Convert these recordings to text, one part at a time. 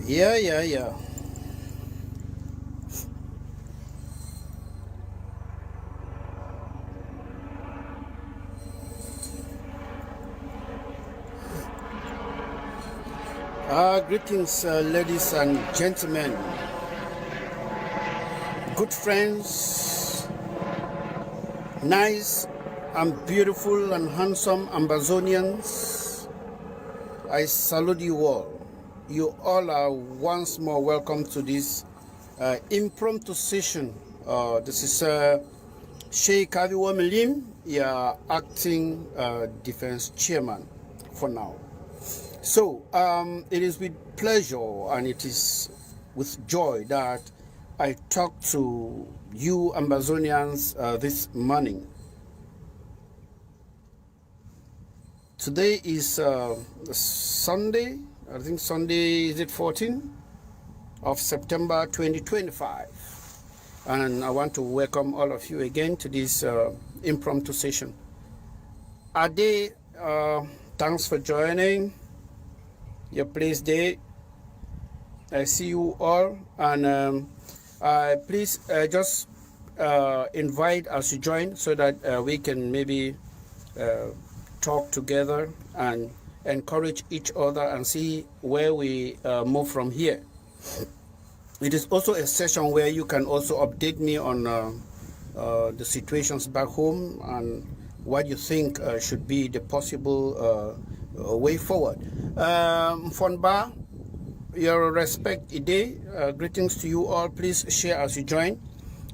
Yeah. Greetings, ladies and gentlemen, good friends, nice and beautiful and handsome Ambazonians. I salute you all. You all are once more welcome to this impromptu session. This is Shey Kaavi, your acting defense chairman for now. So it is with pleasure and it is with joy that I talk to you Ambazonians this morning. Today is Sunday, I think Sunday, is it 14 of September 2025? And I want to welcome all of you again to this impromptu session. Ade, thanks for joining. Your place there. I see you all, and please just invite as you join so that we can maybe talk together and encourage each other and see where we move from here. It is also a session where you can also update me on the situations back home and what you think should be the possible way forward. Fonba, your respect today. Greetings to you all. Please share as you join.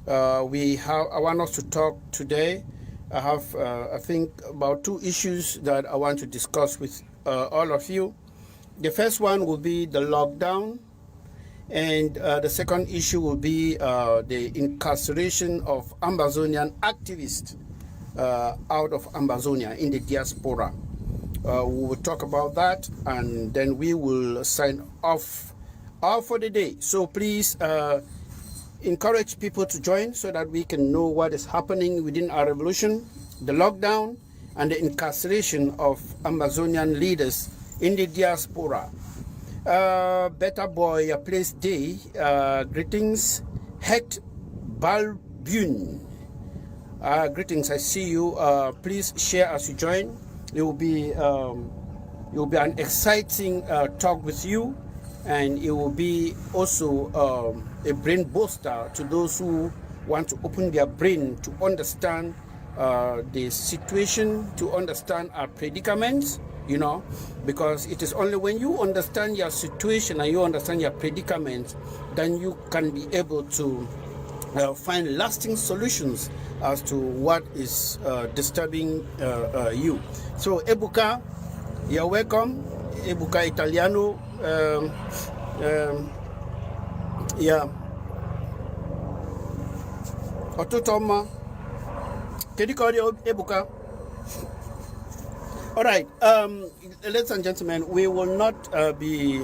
I want us to talk today. I have, I think, about 2 issues that I want to discuss with all of you. The first one will be the lockdown, and the second issue will be the incarceration of Ambazonian activists out of Ambazonia in the diaspora. We will talk about that, and then we will sign off for the day. So please encourage people to join so that we can know what is happening within our revolution, the lockdown, and the incarceration of Ambazonian leaders in the diaspora. Better boy, a place day. Greetings, Het Balbun. Greetings, I see you. Please share as you join. It will be an exciting talk with you, and it will be also a brain booster to those who want to open their brain to understand the situation, to understand our predicaments, you know, because it is only when you understand your situation and you understand your predicament, then you can be able to find lasting solutions as to what is disturbing you. So Ebuka, you're welcome. Ebuka Italiano, yeah. Ototoma, Kedikori Ebuka. All right, ladies and gentlemen, we will not be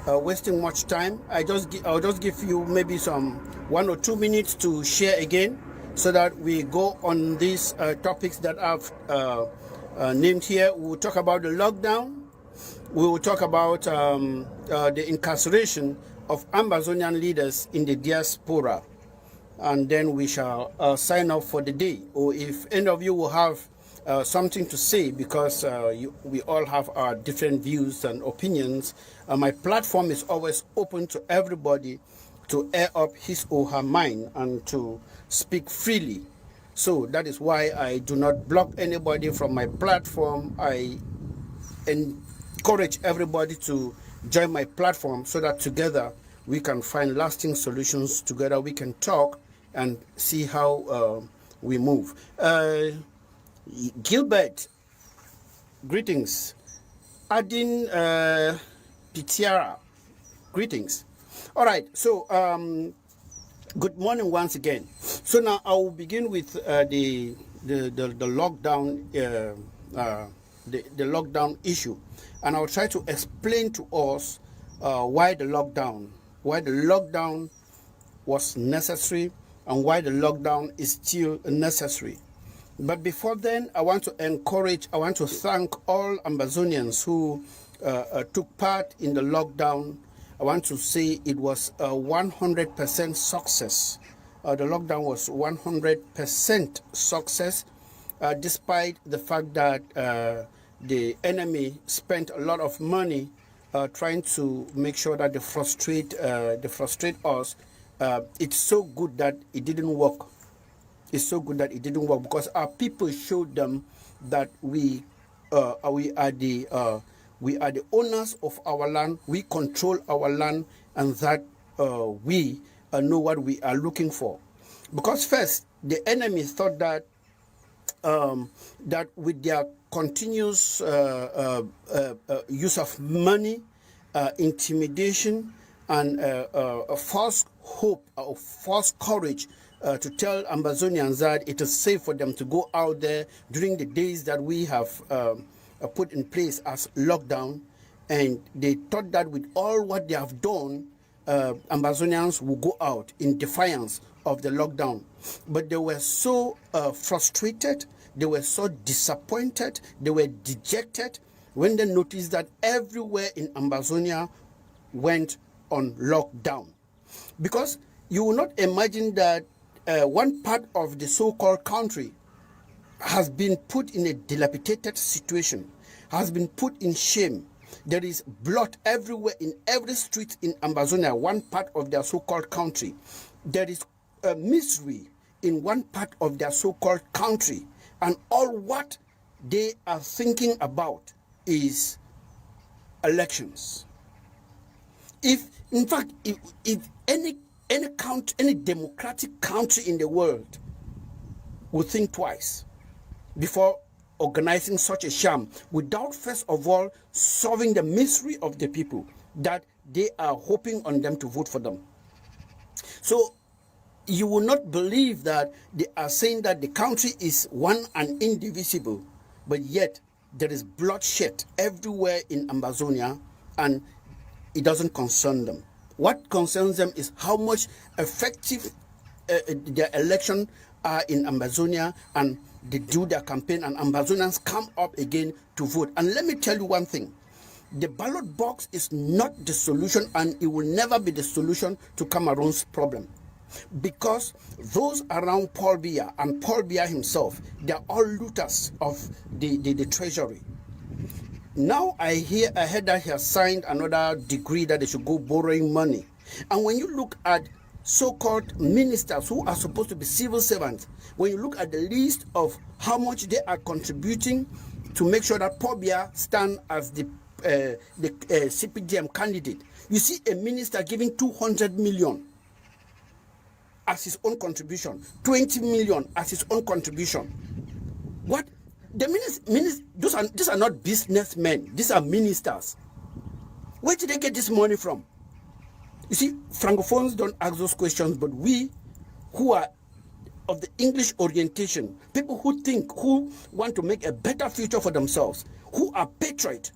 wasting much time. I'll just give you maybe some 1 or 2 minutes to share again, so that we go on these topics that I've named here. We will talk about the lockdown. We will talk about the incarceration of Ambazonian leaders in the diaspora, and then we shall sign off for the day. Or if any of you will have something to say, because we all have our different views and opinions, my platform is always open to everybody to air up his or her mind and to speak freely. So that is why I do not block anybody from my platform. I encourage everybody to join my platform so that together we can find lasting solutions. Together we can talk and see how we move. Gilbert, greetings. Adin Pitiara, greetings. All right, so good morning once again. So now I will begin with the lockdown, the lockdown issue, and I will try to explain to us why the lockdown was necessary and why the lockdown is still necessary. But before then, I want to thank all Ambazonians who took part in the lockdown I want to say it was a 100% success. The lockdown was 100% success, despite the fact that the enemy spent a lot of money trying to make sure that they frustrate us. It's so good that it didn't work. It's so good that it didn't work, because our people showed them that we are the owners of our land. We control our land, and that we know what we are looking for. Because first, the enemy thought that that with their continuous use of money, intimidation, and false hope or false courage to tell Ambazonians that it is safe for them to go out there during the days that we have put in place as lockdown. And they thought that with all what they have done, Ambazonians will go out in defiance of the lockdown. But they were so frustrated, they were so disappointed, they were dejected when they noticed that everywhere in Ambazonia went on lockdown. Because you will not imagine that one part of the so-called country has been put in a dilapidated situation, has been put in shame. There is blood everywhere in every street in Ambazonia, one part of their so-called country. There is misery in one part of their so-called country. And all what they are thinking about is elections. If any democratic country in the world would think twice before organizing such a sham, without first of all solving the misery of the people that they are hoping on them to vote for them. So you will not believe that they are saying that the country is one and indivisible, but yet there is bloodshed everywhere in Ambazonia, and it doesn't concern them. What concerns them is how much effective their election are in Ambazonia, and they do their campaign, and Ambazonians come up again to vote. And let me tell you one thing. The ballot box is not the solution, and it will never be the solution to Cameroon's problem. Because those around Paul Biya and Paul Biya himself, they are all looters of the treasury. Now I heard that he has signed another decree that they should go borrowing money. And when you look at so-called ministers who are supposed to be civil servants, when you look at the list of how much they are contributing to make sure that Paul Biya stand as the CPDM candidate, you see a minister giving 200 million as his own contribution, 20 million as his own contribution. What? The these are not businessmen, these are ministers. Where did they get this money from? You see, Francophones don't ask those questions, but we who are of the English orientation, people who want to make a better future for themselves, who are patriots,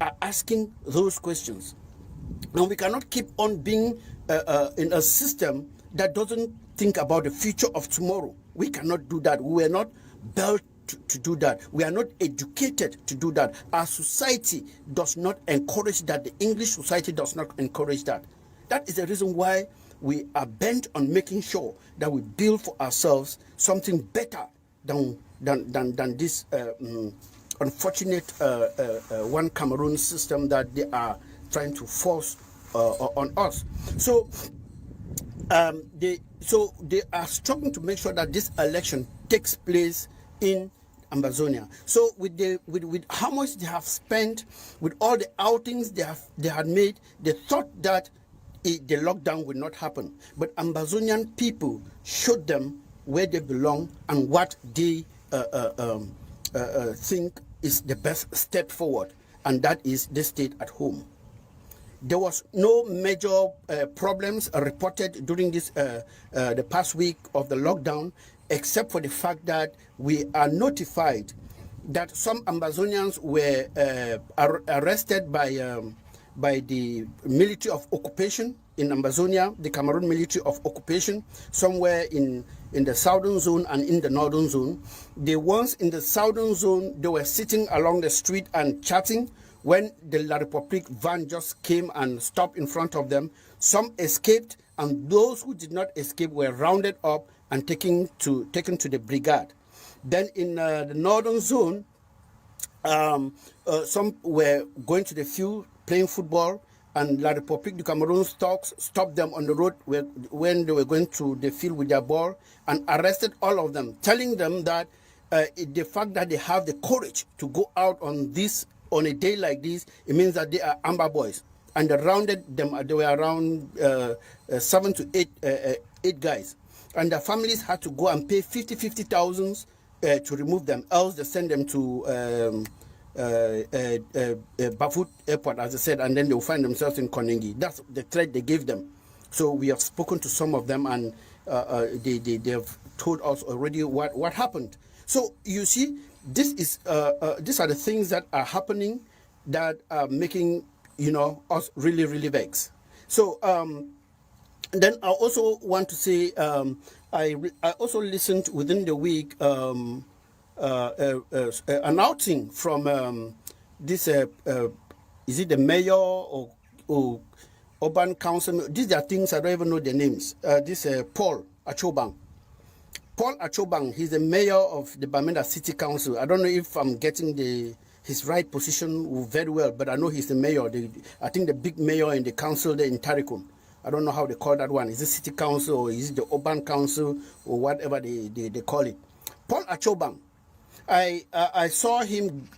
are asking those questions. Now we cannot keep on being in a system that doesn't think about the future of tomorrow. We cannot do that. We are not built to do that. We are not educated to do that. Our society does not encourage that. The English society does not encourage that. That is the reason why we are bent on making sure that we build for ourselves something better than this unfortunate one Cameroon system that they are trying to force on us. So they are struggling to make sure that this election takes place in Ambazonia. So with how much they have spent, with all the outings they had made, they thought that the lockdown would not happen. But Ambazonian people showed them where they belong and what they think is the best step forward, and that is they stayed at home. There was no major problems reported during this the past week of the lockdown, except for the fact that we are notified that some Ambazonians were arrested by the military of occupation in Ambazonia, the Cameroon military of occupation, somewhere in the southern zone and in the northern zone. The ones in the southern zone, they were sitting along the street and chatting When the La République van just came and stopped in front of them, some escaped, and those who did not escape were rounded up and taken to the brigade. Then in the northern zone, some were going to the field playing football, and La République du Cameroon stopped them on the road when they were going to the field with their ball and arrested all of them, telling them that the fact that they have the courage to go out on a day like this, it means that they are Amber boys. And they rounded them. They were around 7 to 8 guys, and their families had to go and pay 50,000 to remove them. Else they send them to Bafut Airport, as I said, and then they will find themselves in Konengi. That's the threat they gave them. So we have spoken to some of them, and they have told us already what happened. So you see, these are the things that are happening that are making us really, really vexed. So then I also want to say I also listened within the week an outing from this is it the mayor or urban council? These are things I don't even know the names. This Paul Achobang. Paul Achobang, he's the mayor of the Bamenda City Council. I don't know if I'm getting his right position very well, but I know he's the mayor. I think the big mayor in the council there in Tarikun. I don't know how they call that one. Is it city council or is it the urban council or whatever they call it? Paul Achobang, I saw him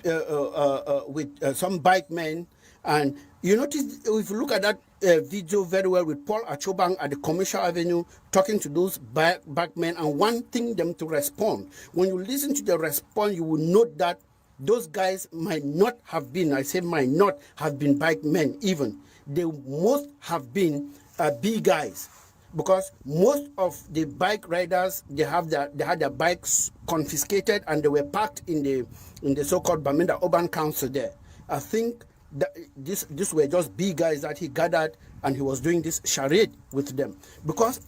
with some bike men, and you notice if you look at that video very well with Paul Achobang at the Commercial Avenue talking to those bike men and wanting them to respond. When you listen to the response, you will note that those guys might not have been, I say might not have been bike men even. They most have been B guys, because most of the bike riders, they had their bikes confiscated and they were parked in the so-called Bamenda Urban Council there. I think that this were just B guys that he gathered, and he was doing this charade with them, because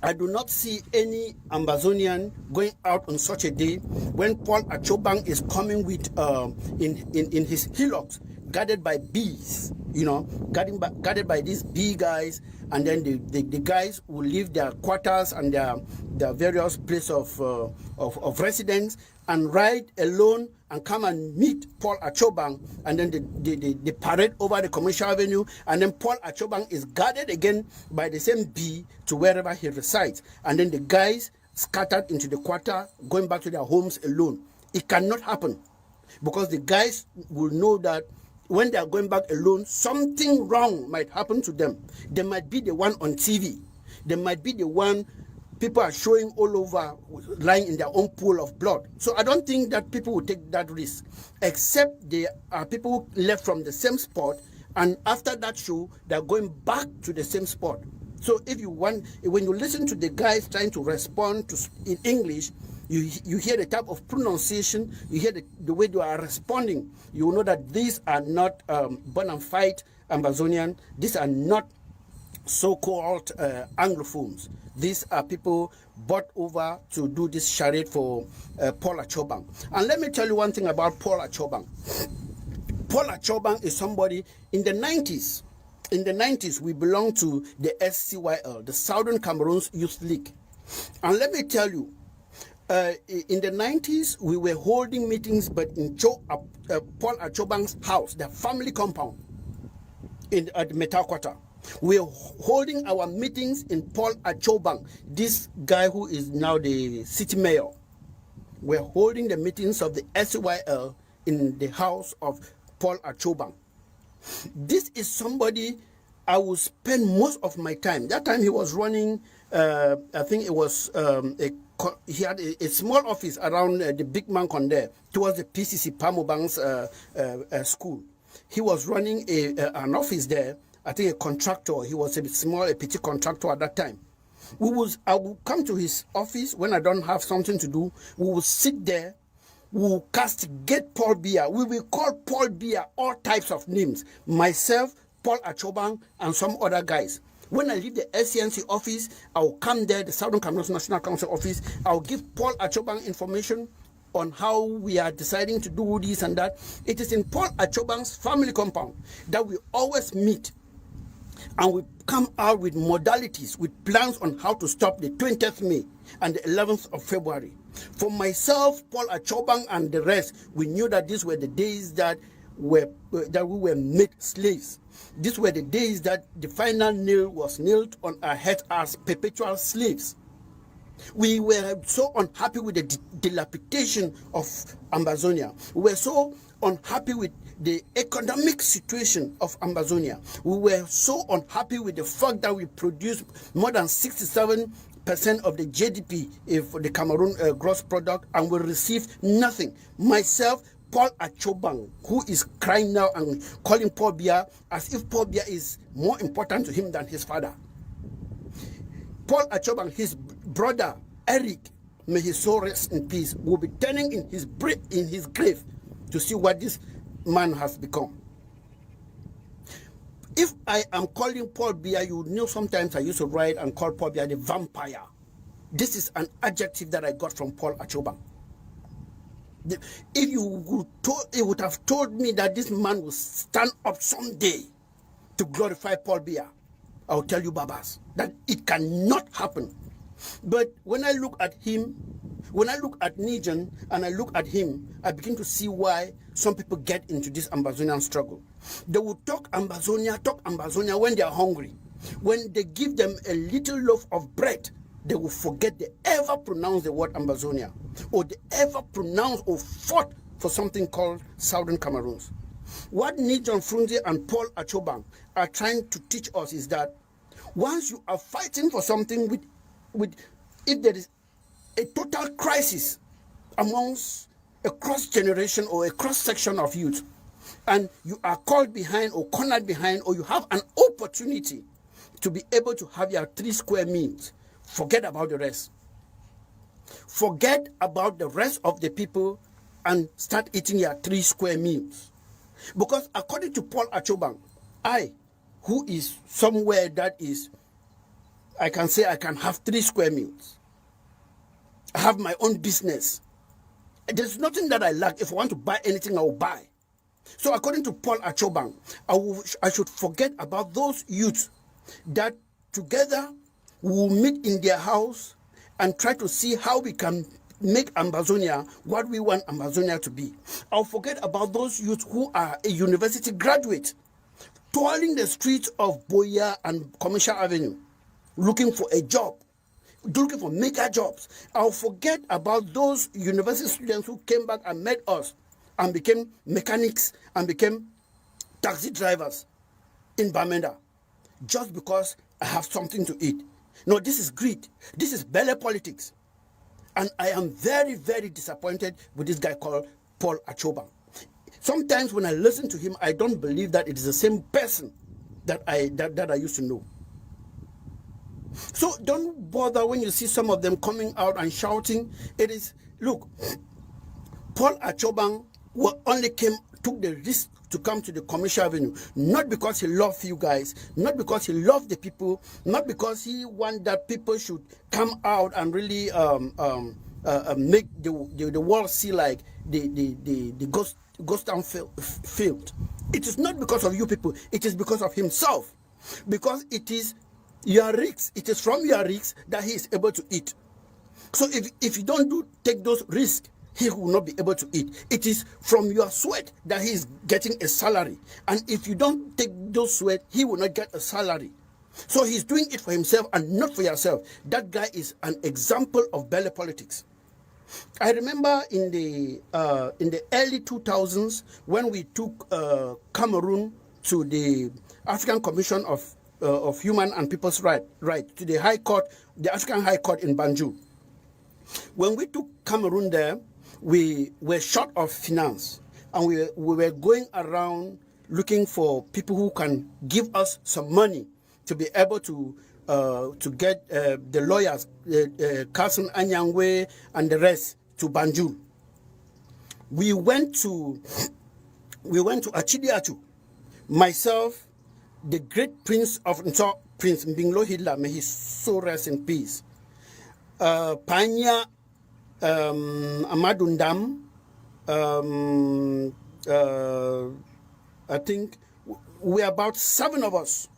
I do not see any Ambazonian going out on such a day when Paul Achobang is coming with in his hillocks, guarded by bees, guarded by these bee guys, and then the guys will leave their quarters and their various place of residence and ride alone and come and meet Paul Achobang, and then they parade over the Commercial Avenue, and then Paul Achobang is guarded again by the same bee to wherever he resides, and then the guys scattered into the quarter, going back to their homes alone. It cannot happen, because the guys will know that when they are going back alone, something wrong might happen to them. They might be the one on TV. They might be the one people are showing all over, lying in their own pool of blood. So I don't think that people will take that risk, except there are people who left from the same spot, and after that show, they're going back to the same spot. So if you want, when you listen to the guys trying to respond in English, you hear the type of pronunciation, you hear the way they are responding, you will know that these are not bona fide Ambazonian, these are not so-called Anglophones. These are people brought over to do this charade for Paul Achobang. And let me tell you one thing about Paul Achobang. Paul Achobang is somebody in the 90s. In the 90s, we belonged to the SCYL, the Southern Cameroons Youth League. And let me tell you, in the 90s, we were holding meetings, but in Paul Achobang's house, the family compound at Metal Quarter. We are holding our meetings in Paul Achobang, this guy who is now the city mayor. We're holding the meetings of the SYL in the house of Paul Achobang. This is somebody I will spend most of my time. That time he was running, I think it was, he had a small office around the big man con there, towards the PCC Pamobang's school. He was running an office there. I think a contractor. He was a petty contractor at that time. I will come to his office when I don't have something to do. We will sit there. We will castigate Paul Biya. We will call Paul Biya all types of names. Myself, Paul Achobang, and some other guys. When I leave the SCNC office, I will come there, the Southern Cameroon National Council office. I will give Paul Achobang information. on how we are deciding to do this and that. It is in Paul Achobang's family compound that we always meet, and we come out with modalities, with plans on how to stop the 20th May and the 11th of February. For myself, Paul Achobang, and the rest, we knew that these were the days that we were made slaves. These were the days that the final nail was nailed on our heads as perpetual slaves. We were so unhappy with the dilapidation of Ambazonia. We were so unhappy with the economic situation of Ambazonia. We were so unhappy with the fact that we produced more than 67% of the GDP for the Cameroon gross product, and we received nothing. Myself, Paul Achobang, who is crying now and calling Paul Biya as if Paul Biya is more important to him than his father. Paul Achobang, his brother Eric, may his soul rest in peace, will be turning in his grave to see what this man has become. If I am calling Paul Biya, you know sometimes I used to write and call Paul Biya the vampire. This is an adjective that I got from Paul Achobang. If you would have told me that this man will stand up someday to glorify Paul Biya, I will tell you, Babas, that it cannot happen. But when I look at him, when I look at Nijan and I look at him, I begin to see why some people get into this Ambazonian struggle. They will talk Ambazonia when they are hungry. When they give them a little loaf of bread, they will forget they ever pronounce the word Ambazonia, or they ever pronounce or fought for something called Southern Cameroons. What Nijan Frunze and Paul Achobang are trying to teach us is that once you are fighting for something if there is a total crisis amongst a cross generation or a cross section of youth, and you are called behind or cornered behind, or you have an opportunity to be able to have your 3 square meals, forget about the rest. Forget about the rest of the people and start eating your 3 square meals. Because according to Paul Achobang, I, who is somewhere that is, I can say I can have 3 square meals. I have my own business. There's nothing that I lack. If I want to buy anything, I will buy. So according to Paul Achobang, I should forget about those youths that together will meet in their house and try to see how we can make Ambazonia what we want Ambazonia to be. I'll forget about those youths who are a university graduate, toiling the streets of Boya and Commercial Avenue, looking for a job, looking for mega jobs. I'll forget about those university students who came back and met us and became mechanics and became taxi drivers in Bamenda just because I have something to eat. No, this is greed. This is belly politics. And I am very, very disappointed with this guy called Paul Achobang. Sometimes when I listen to him, I don't believe that it is the same person that I used to know. So don't bother when you see some of them coming out and shouting. It is, look, Paul Achobang took the risk to come to the Commercial Avenue, not because he loved you guys, not because he loved the people, not because he wanted that people should come out and really make the world see like the ghost town field. It is not because of you people, it is because of himself. Because it is your risks, it is from your risks that he is able to eat. So if you don't take those risks, he will not be able to eat. It is from your sweat that he is getting a salary. And if you don't take those sweat, he will not get a salary. So he's doing it for himself and not for yourself. That guy is an example of belly politics. I remember in the early 2000s when we took Cameroon to the African Commission of Human and People's Rights, to the High Court, the African High Court in Banjul. When we took Cameroon there, we were short of finance, and we were going around looking for people who can give us some money to be able to get the lawyers, Carson Anyangwe and the rest, to Banjul. We went to Achidiatu. Myself, the great Prince of Nso, Prince Mbinglo Hitler, may his soul rest in peace. Panya Amadundam, I think we're about 7 of us.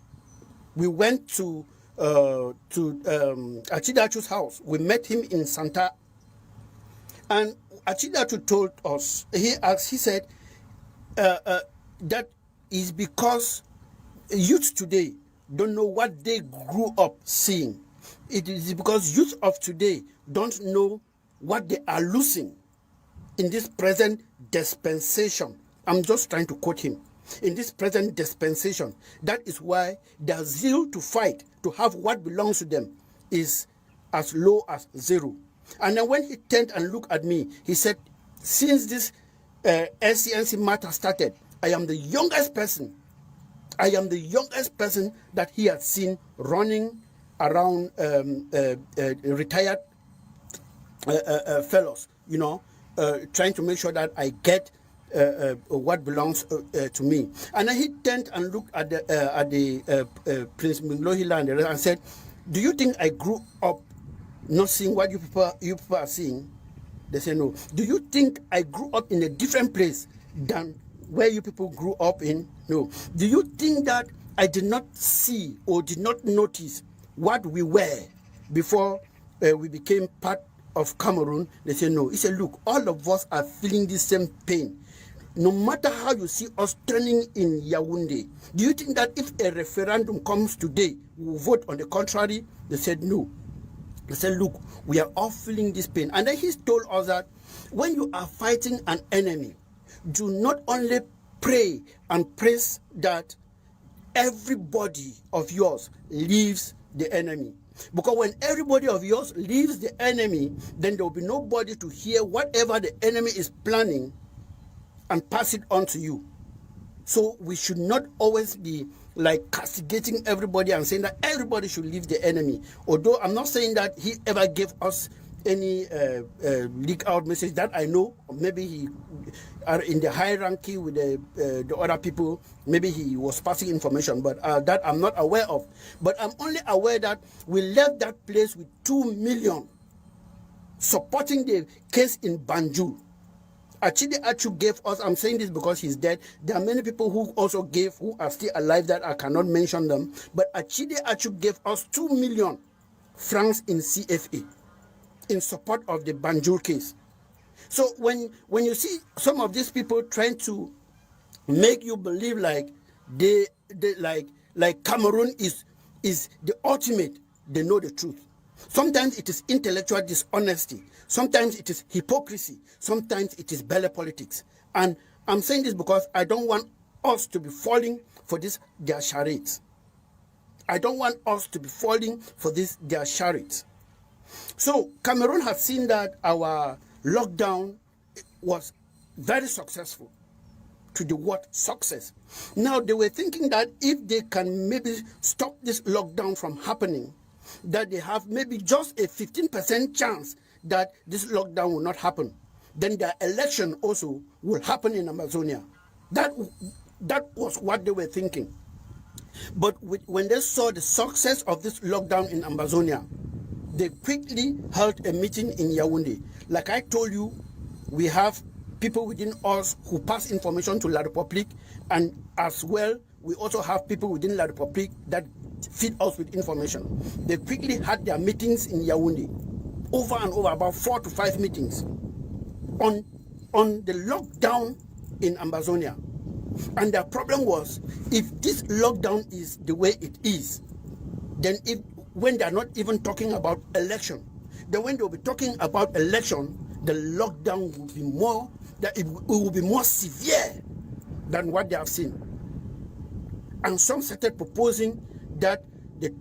We went to Achidachu's house. We met him in Santa. And Achidachu told us, he said, that is because youth today don't know what they grew up seeing. It is because youth of today don't know what they are losing in this present dispensation. I'm just trying to quote him. In this present dispensation, that is why their zeal to fight, to have what belongs to them, is as low as 0. And then when he turned and looked at me, he said, since this SCNC matter started, I am the youngest person. I am the youngest person that he had seen running around retired fellows, you know, trying to make sure that I get what belongs to me. And then he turned and looked at the Prince Minglohila and said, do you think I grew up not seeing what you people are seeing? They say no. Do you think I grew up in a different place than where you people grew up in? No. Do you think that I did not see or did not notice what we were before we became part of Cameroon? They say no. He said, look, all of us are feeling the same pain. No matter how you see us turning in Yaoundé, do you think that if a referendum comes today, we will vote on the contrary? They said no. They said, look, we are all feeling this pain. And then he told us that when you are fighting an enemy, do not only pray and praise that everybody of yours leaves the enemy. Because when everybody of yours leaves the enemy, then there will be nobody to hear whatever the enemy is planning and pass it on to you. So we should not always be like castigating everybody and saying that everybody should leave the enemy. Although I'm not saying that he ever gave us any leak out message that I know. Maybe he are in the hierarchy with the other people. Maybe he was passing information, but that I'm not aware of. But I'm only aware that we left that place with 2 million supporting the case in Banjul. Achide Achu gave us, I'm saying this because he's dead. There are many people who also gave, who are still alive that I cannot mention them. But Achide Achu gave us 2 million francs in CFA in support of the Banjul case. So when you see some of these people trying to make you believe like like Cameroon is the ultimate, they know the truth. Sometimes it is intellectual dishonesty. Sometimes it is hypocrisy. Sometimes it is belly politics. And I'm saying this because I don't want us to be falling for their charades. I don't want us to be falling for their charades. So Cameroon has seen that our lockdown was very successful. To the word success. Now they were thinking that if they can maybe stop this lockdown from happening, that they have maybe just a 15% chance that this lockdown will not happen. Then their election also will happen in Amazonia. That was what they were thinking. But when they saw the success of this lockdown in Amazonia, they quickly held a meeting in Yaoundé. Like I told you, we have people within us who pass information to La République, and as well, we also have people within La République that feed us with information. They quickly had their meetings in Yaoundé, over and over, about 4 to 5 meetings on the lockdown in Ambazonia. And their problem was, if this lockdown is the way it is, then when they're not even talking about election, then when they'll be talking about election, the lockdown will be more, that it will be more severe than what they have seen. And some started proposing that,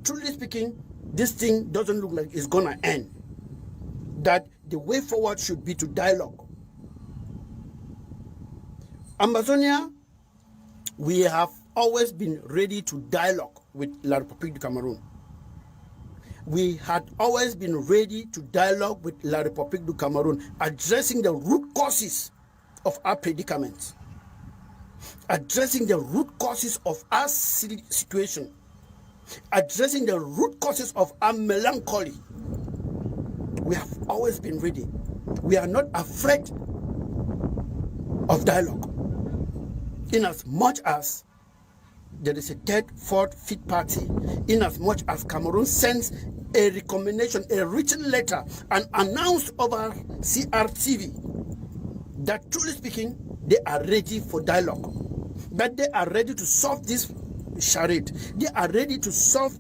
truly speaking, this thing doesn't look like it's gonna end. That the way forward should be to dialogue. Ambazonia, we have always been ready to dialogue with La République du Cameroon. We had always been ready to dialogue with La République du Cameroon, addressing the root causes of our predicament, addressing the root causes of our situation, addressing the root causes of our melancholy. We have always been ready. We are not afraid of dialogue. In as much as there is a third, fourth, fifth party, in as much as Cameroon sends a recommendation, a written letter, and announced over CRTV that, truly speaking, they are ready for dialogue, that they are ready to solve this charade, they are ready to stop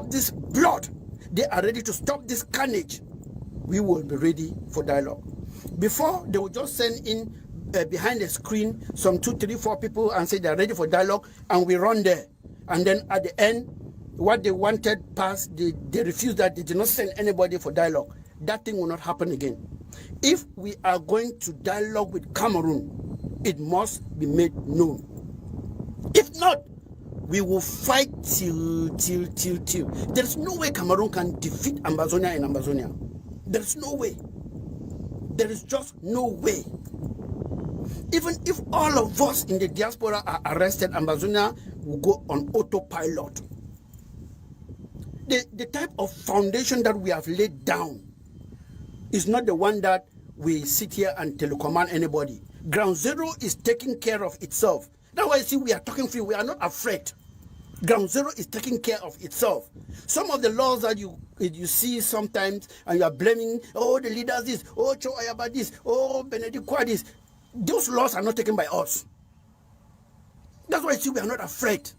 this blood, they are ready to stop this carnage. We will be ready for dialogue. Before, they will just send in behind the screen some 2, 3, 4 people and say they're ready for dialogue, and we run there. And then at the end, what they wanted passed, they refused that, they did not send anybody for dialogue. That thing will not happen again. If we are going to dialogue with Cameroon, it must be made known. If not, we will fight till. There's no way Cameroon can defeat Ambazonia in Ambazonia. There's no way. There is just no way. Even if all of us in the diaspora are arrested, Ambazonia will go on autopilot. The type of foundation that we have laid down is not the one that we sit here and telecommand anybody. Ground Zero is taking care of itself. That's why you see we are talking free. We are not afraid. Ground Zero is taking care of itself. Some of the laws that you see sometimes, and you are blaming, oh, the leaders this, oh, Cho Ayaba this, oh, Benedict Kwa this. Those laws are not taken by us. That's why you see we are not afraid.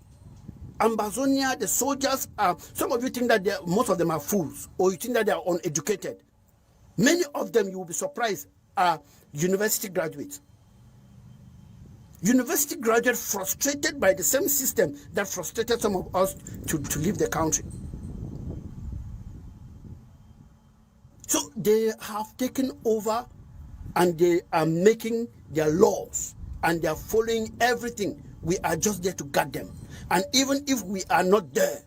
Ambazonia, the soldiers are, some of you think that most of them are fools, or you think that they are uneducated. Many of them, you will be surprised, are university graduates. University graduates frustrated by the same system that frustrated some of us to leave the country. So they have taken over and they are making their laws and they are following everything. We are just there to guard them. And even if we are not there,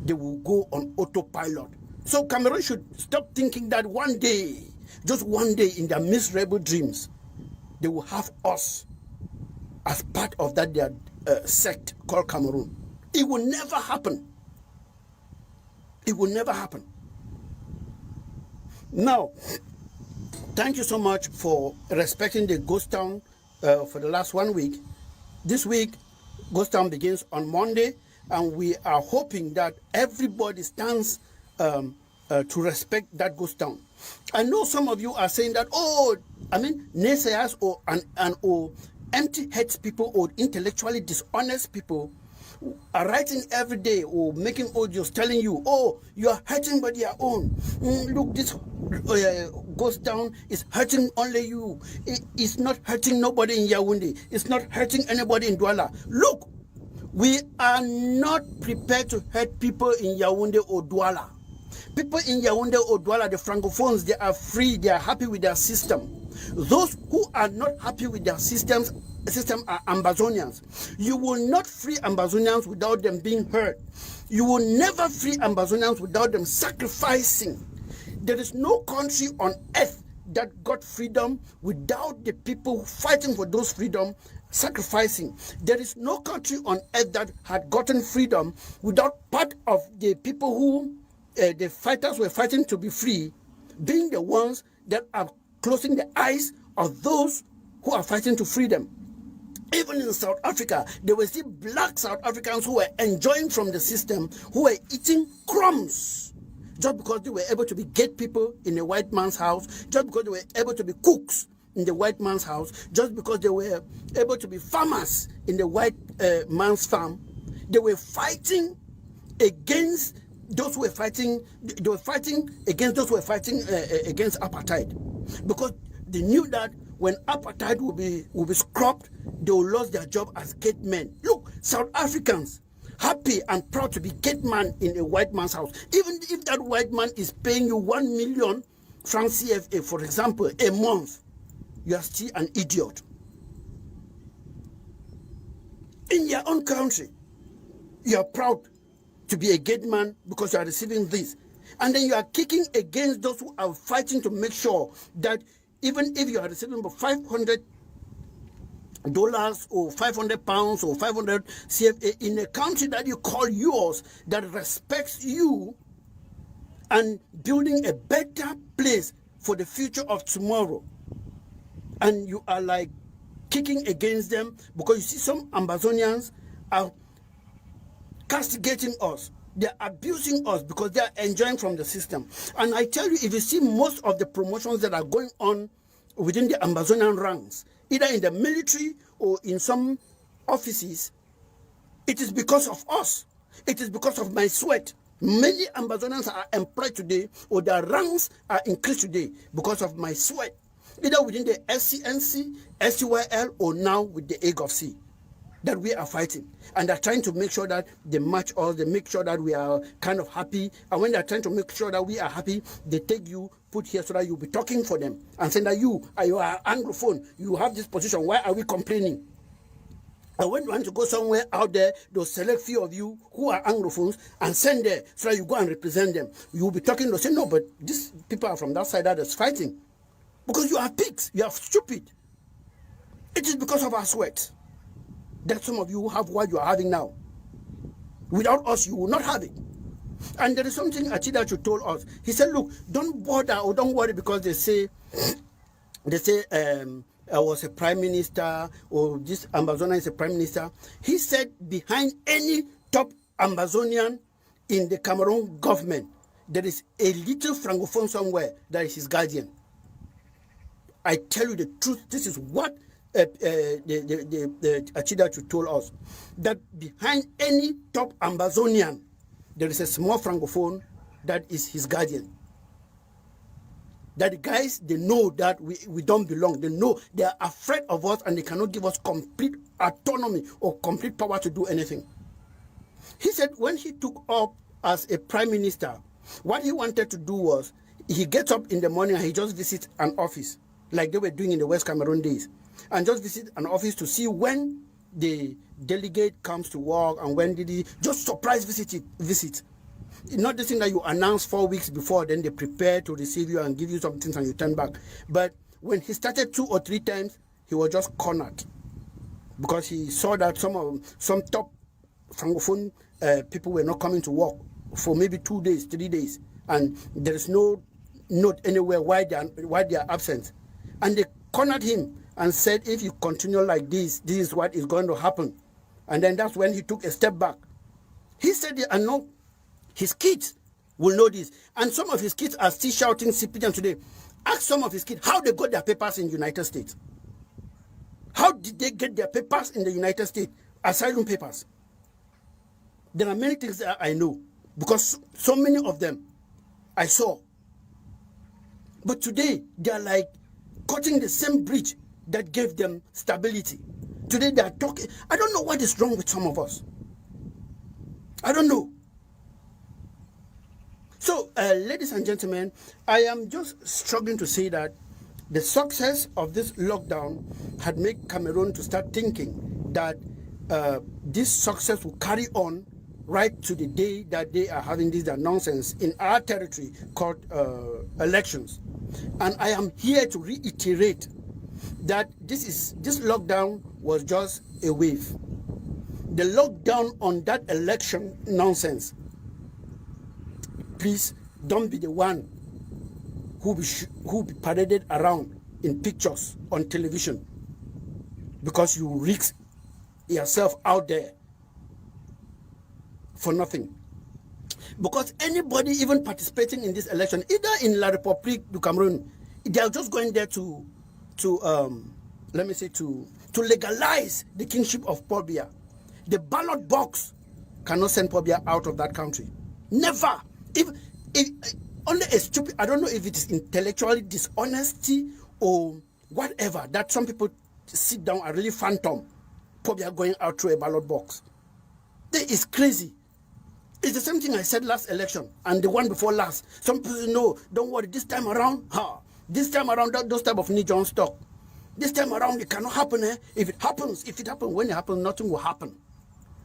they will go on autopilot. So Cameroon should stop thinking that one day, just one day in their miserable dreams, they will have us as part of that their sect called Cameroon. It will never happen. It will never happen. Now, thank you so much for respecting the Ghost Town for the last 1 week. This week, Ghost Town begins on Monday, and we are hoping that everybody stands to respect that Ghost Town. I know some of you are saying that, oh, I mean, naysayers or empty-heads people or intellectually dishonest people are writing every day or making audios telling you, oh, you are hurting by your own. Look, this Ghost Town is hurting only you. It's not hurting nobody in Yaoundé. It's not hurting anybody in Douala. Look, we are not prepared to hurt people in Yaoundé or Douala. People in Yaoundé or Douala, the Francophones, they are free. They are happy with their system. Those who are not happy with their system are Ambazonians. You will not free Ambazonians without them being hurt. You will never free Ambazonians without them sacrificing. There is no country on earth that got freedom without the people fighting for those freedom sacrificing. There is no country on earth that had gotten freedom without part of the people who the fighters were fighting to be free being the ones that are closing the eyes of those who are fighting to free them. Even in South Africa, there were still black South Africans who were enjoying from the system, who were eating crumbs just because they were able to be gate people in a white man's house, just because they were able to be cooks in the white man's house, just because they were able to be farmers in the white man's farm. They were fighting against those who were fighting. They were fighting against those who were fighting against apartheid, because they knew that when apartheid will be scrubbed, they will lose their job as gate men. Look, South Africans happy and proud to be gate man in a white man's house, even if that white man is paying you 1 million francs CFA, for example, a month. You are still an idiot. In your own country, you are proud to be a gate man because you are receiving this. And then you are kicking against those who are fighting to make sure that even if you are receiving $500 or 500 pounds or 500 CFA in a country that you call yours, that respects you and building a better place for the future of tomorrow, and you are like kicking against them because you see some Ambazonians are castigating us. They're abusing us because they are enjoying from the system. And I tell you, if you see most of the promotions that are going on within the Ambazonian ranks, either in the military or in some offices, it is because of us. It is because of my sweat. Many Ambazonians are employed today, or their ranks are increased today because of my sweat, either within the SCNC, SCYL, or now with the AGOVC, that we are fighting. And they're trying to make sure that they match us, they make sure that we are kind of happy. And when they're trying to make sure that we are happy, they take you, put here so that you'll be talking for them and saying that you are Anglophone, you have this position, why are we complaining? And when you want to go somewhere out there, they'll select few of you who are Anglophones and send there so that you go and represent them. You'll be talking, they'll say, no, but these people are from that side that is fighting. Because you are pigs, you are stupid. It is because of our sweat that some of you have what you are having now. Without us, you will not have it. And there is something Achidachu told us. He said, look, don't bother or don't worry because they say I was a prime minister, or this Ambazonian is a prime minister. He said behind any top Ambazonian in the Cameroon government, there is a little francophone somewhere that is his guardian. I tell you the truth, this is what the Achidachu told us, that behind any top Ambazonian, there is a small francophone that is his guardian. That the guys, they know that we don't belong. They know they are afraid of us and they cannot give us complete autonomy or complete power to do anything. He said when he took up as a prime minister, what he wanted to do was, he gets up in the morning and he just visits an office, like they were doing in the West Cameroon days, and just visit an office to see when the delegate comes to work and when did he just surprise visit. Not the thing that you announce 4 weeks before, then they prepare to receive you and give you some things and you turn back. But when he started 2 or 3 times, he was just cornered because he saw that some top francophone people were not coming to work for maybe 2 days, 3 days, and there is no note anywhere why they are absent. And they cornered him and said, if you continue like this is what is going to happen. And then that's when he took a step back. He said, I know his kids will know this. And some of his kids are still shouting CPDM today. Ask some of his kids how they got their papers in the United States. How did they get their papers in the United States? Asylum papers. There are many things that I know because so many of them I saw. But today, they are like cutting the same bridge that gave them stability. Today, they are talking. I don't know what is wrong with some of us. I don't know. So, ladies and gentlemen, I am just struggling to say that the success of this lockdown had made Cameroon to start thinking that this success will carry on right to the day that they are having this nonsense in our territory called elections. And I am here to reiterate that this lockdown was just a wave. The lockdown on that election nonsense, please don't be the one who be paraded around in pictures on television because you risk yourself out there for nothing. Because anybody even participating in this election, either in La République du Cameroun, they are just going there to legalize the kingship of Paul Biya. The ballot box cannot send Paul Biya out of that country. Never. If only a stupid, I don't know if it is intellectually dishonesty or whatever, that some people sit down and really phantom Paul Biya going out through a ballot box. That is crazy. It's the same thing I said last election and the one before last. Some people know, don't worry, this time around, those type of knee-joint stock. This time around, it cannot happen. If it happens, when it happens, nothing will happen.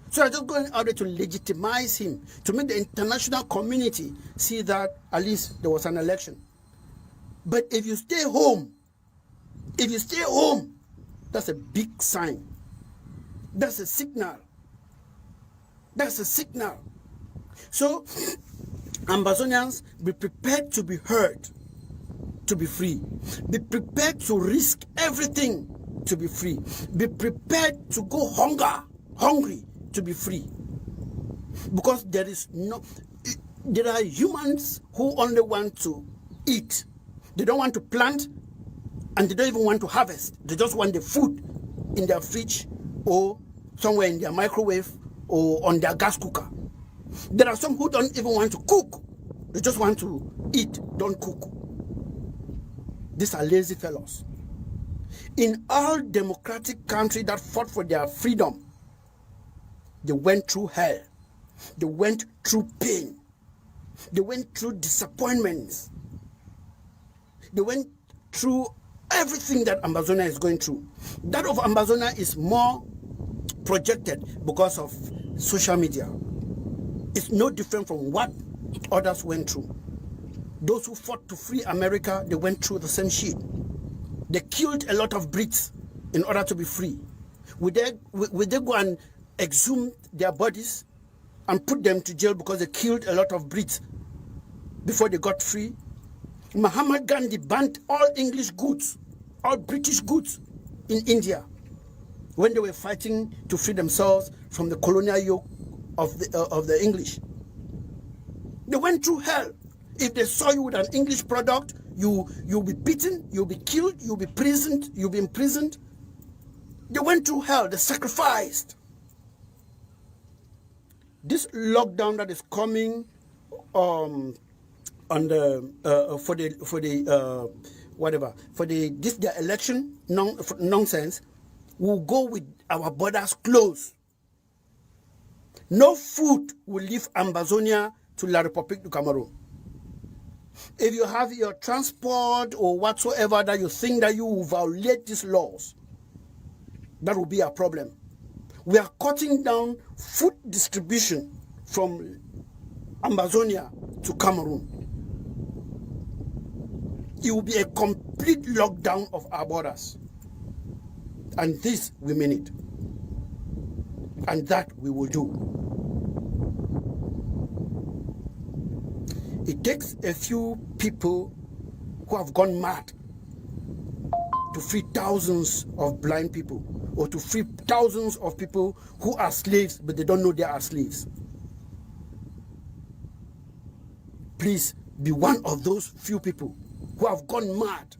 So I'm just going out there to legitimize him, to make the international community see that at least there was an election. But if you stay home, that's a big sign. That's a signal. So, Ambazonians, be prepared to be heard. to be free. Be prepared to risk everything to be free. Be prepared to go hungry to be free. Because there are humans who only want to eat. They don't want to plant, and they don't even want to harvest. They just want the food in their fridge or somewhere in their microwave or on their gas cooker. There are some who don't even want to cook. They just want to eat, don't cook. These are lazy fellows. In all democratic countries that fought for their freedom, they went through hell. They went through pain. They went through disappointments. They went through everything that Ambazonia is going through. That of Ambazonia is more projected because of social media. It's no different from what others went through. Those who fought to free America, they went through the same shit. They killed a lot of Brits in order to be free. Would they go and exhume their bodies and put them to jail because they killed a lot of Brits before they got free? Mahatma Gandhi banned all English goods, all British goods in India when they were fighting to free themselves from the colonial yoke of the English. They went through hell. If they saw you with an English product, you'll be beaten, you'll be killed, you'll be imprisoned. They went through hell. They sacrificed. This lockdown that is coming on the their election nonsense, will go with our borders closed. No food will leave Ambazonia to La République du Cameroon. If you have your transport or whatsoever that you think that you will violate these laws, that will be a problem. We are cutting down food distribution from Ambazonia to Cameroon. It will be a complete lockdown of our borders. And this, we mean it. And that we will do. It takes a few people who have gone mad to free thousands of blind people, or to free thousands of people who are slaves but they don't know they are slaves. Please be one of those few people who have gone mad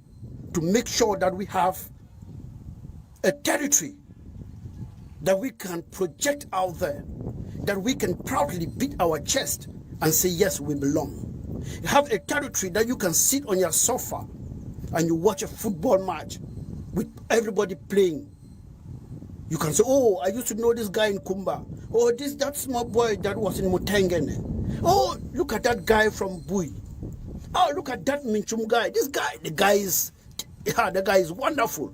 to make sure that we have a territory that we can project out there, that we can proudly beat our chest and say, yes, we belong. You have a territory that you can sit on your sofa and you watch a football match with everybody playing. You can say, oh, I used to know this guy in Kumba. Oh, that small boy that was in Mutengene. Oh, look at that guy from Bui. Oh, look at that Minchum guy. The guy is wonderful.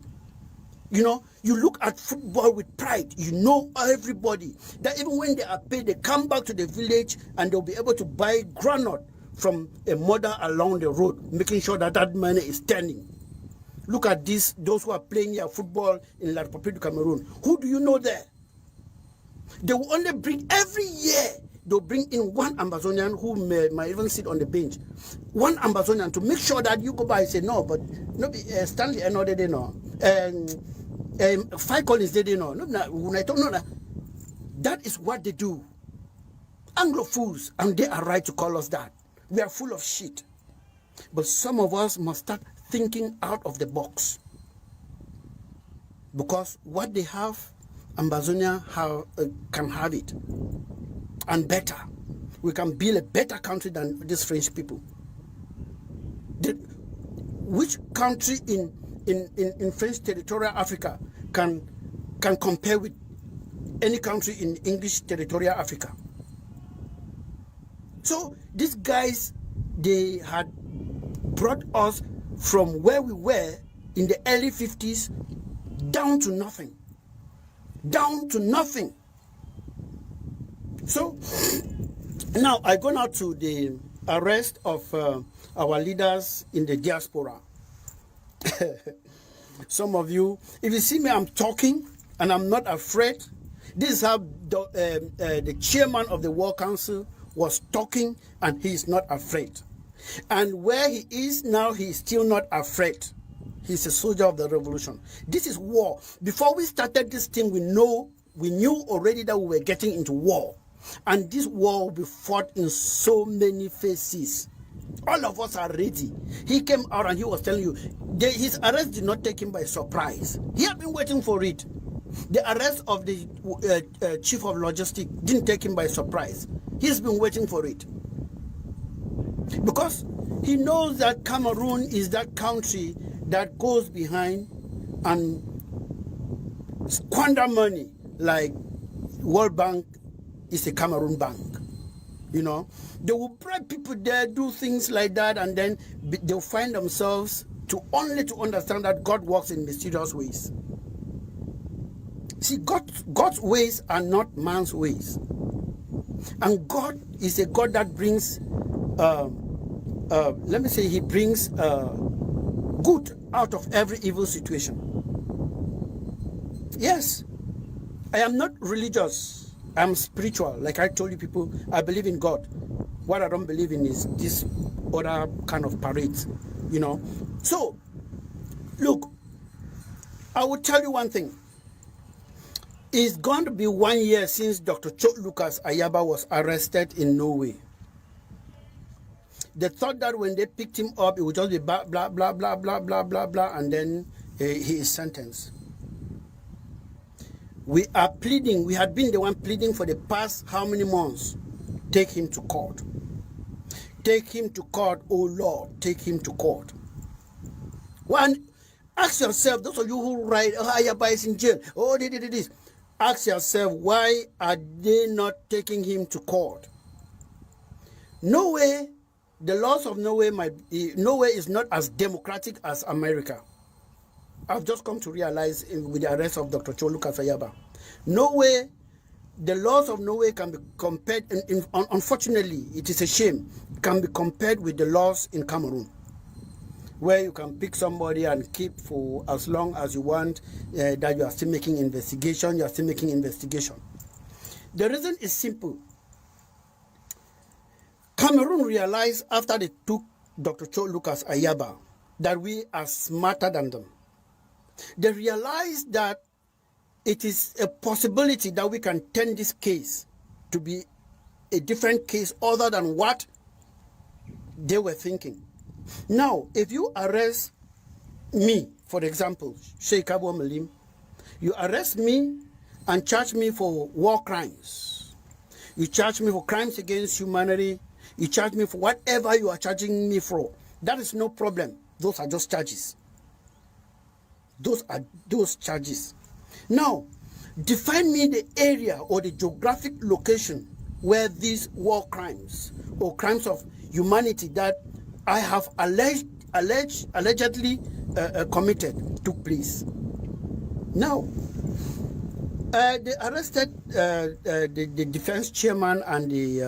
You know, you look at football with pride. You know everybody. That even when they are paid, they come back to the village and they'll be able to buy granite from a mother along the road, making sure that that money is turning. Look at those who are playing their football in La République du Cameroon. Who do you know there? They will only bring, every year, they'll bring in one Ambazonian who might even sit on the bench. One Ambazonian to make sure that you go by and say, no, but no, Stanley, I know they didn't know. Five Collins, they didn't know. No, I don't know that. That is what they do. Anglophiles, and they are right to call us that. We are full of shit. But some of us must start thinking out of the box. Because what they have, Ambazonia can have it. And better. We can build a better country than these French people. Which country in French territorial Africa can compare with any country in English territorial Africa? So these guys, they had brought us from where we were in the early 50s down to nothing. Down to nothing. So now I go now to the arrest of our leaders in the diaspora. Some of you, if you see me, I'm talking and I'm not afraid. This is how the chairman of the World Council was talking, and he is not afraid. And where he is now, he is still not afraid. He's a soldier of the revolution. This is war. Before we started this thing, we knew already that we were getting into war. And this war will be fought in so many phases. All of us are ready. He came out and he was telling you, his arrest did not take him by surprise. He had been waiting for it. The arrest of the chief of logistics didn't take him by surprise. He's been waiting for it. Because he knows that Cameroon is that country that goes behind and squander money like World Bank is a Cameroon bank. You know, they will bribe people there, do things like that, and then they'll find themselves only to understand that God works in mysterious ways. See, God's ways are not man's ways. And God is a God that brings, let me say, he brings good out of every evil situation. Yes, I am not religious. I'm spiritual. Like I told you people, I believe in God. What I don't believe in is this other kind of parades, you know. So, look, I will tell you one thing. It's going to be 1 year since Dr. Lucas Ayaba was arrested in Norway. They thought that when they picked him up, it would just be blah, blah, blah, blah, blah, blah, blah, blah, and then he is sentenced. We are pleading, we had been the one pleading for the past how many months? Take him to court. Take him to court, oh Lord, take him to court. One, ask yourself, those of you who write, oh, Ayaba is in jail, oh, they did this. Ask yourself, why are they not taking him to court? Norway, the laws of Norway Norway is not as democratic as America. I've just come to realize with the arrest of Dr. Lucas Ayaba. Norway, the laws of Norway can be compared, unfortunately, it is a shame, can be compared with the laws in Cameroon, where you can pick somebody and keep for as long as you want, that you are still making investigation, you are still making investigation. The reason is simple. Cameroon realized after they took Dr. Lucas Ayaba that we are smarter than them. They realized that it is a possibility that we can turn this case to be a different case other than what they were thinking. Now, if you arrest me, for example, Shey Kaavi, you arrest me and charge me for war crimes. You charge me for crimes against humanity. You charge me for whatever you are charging me for. That is no problem. Those are just charges. Those are those charges. Now, define me the area or the geographic location where these war crimes or crimes of humanity that I have allegedly committed took place. Now, they arrested the defense chairman and the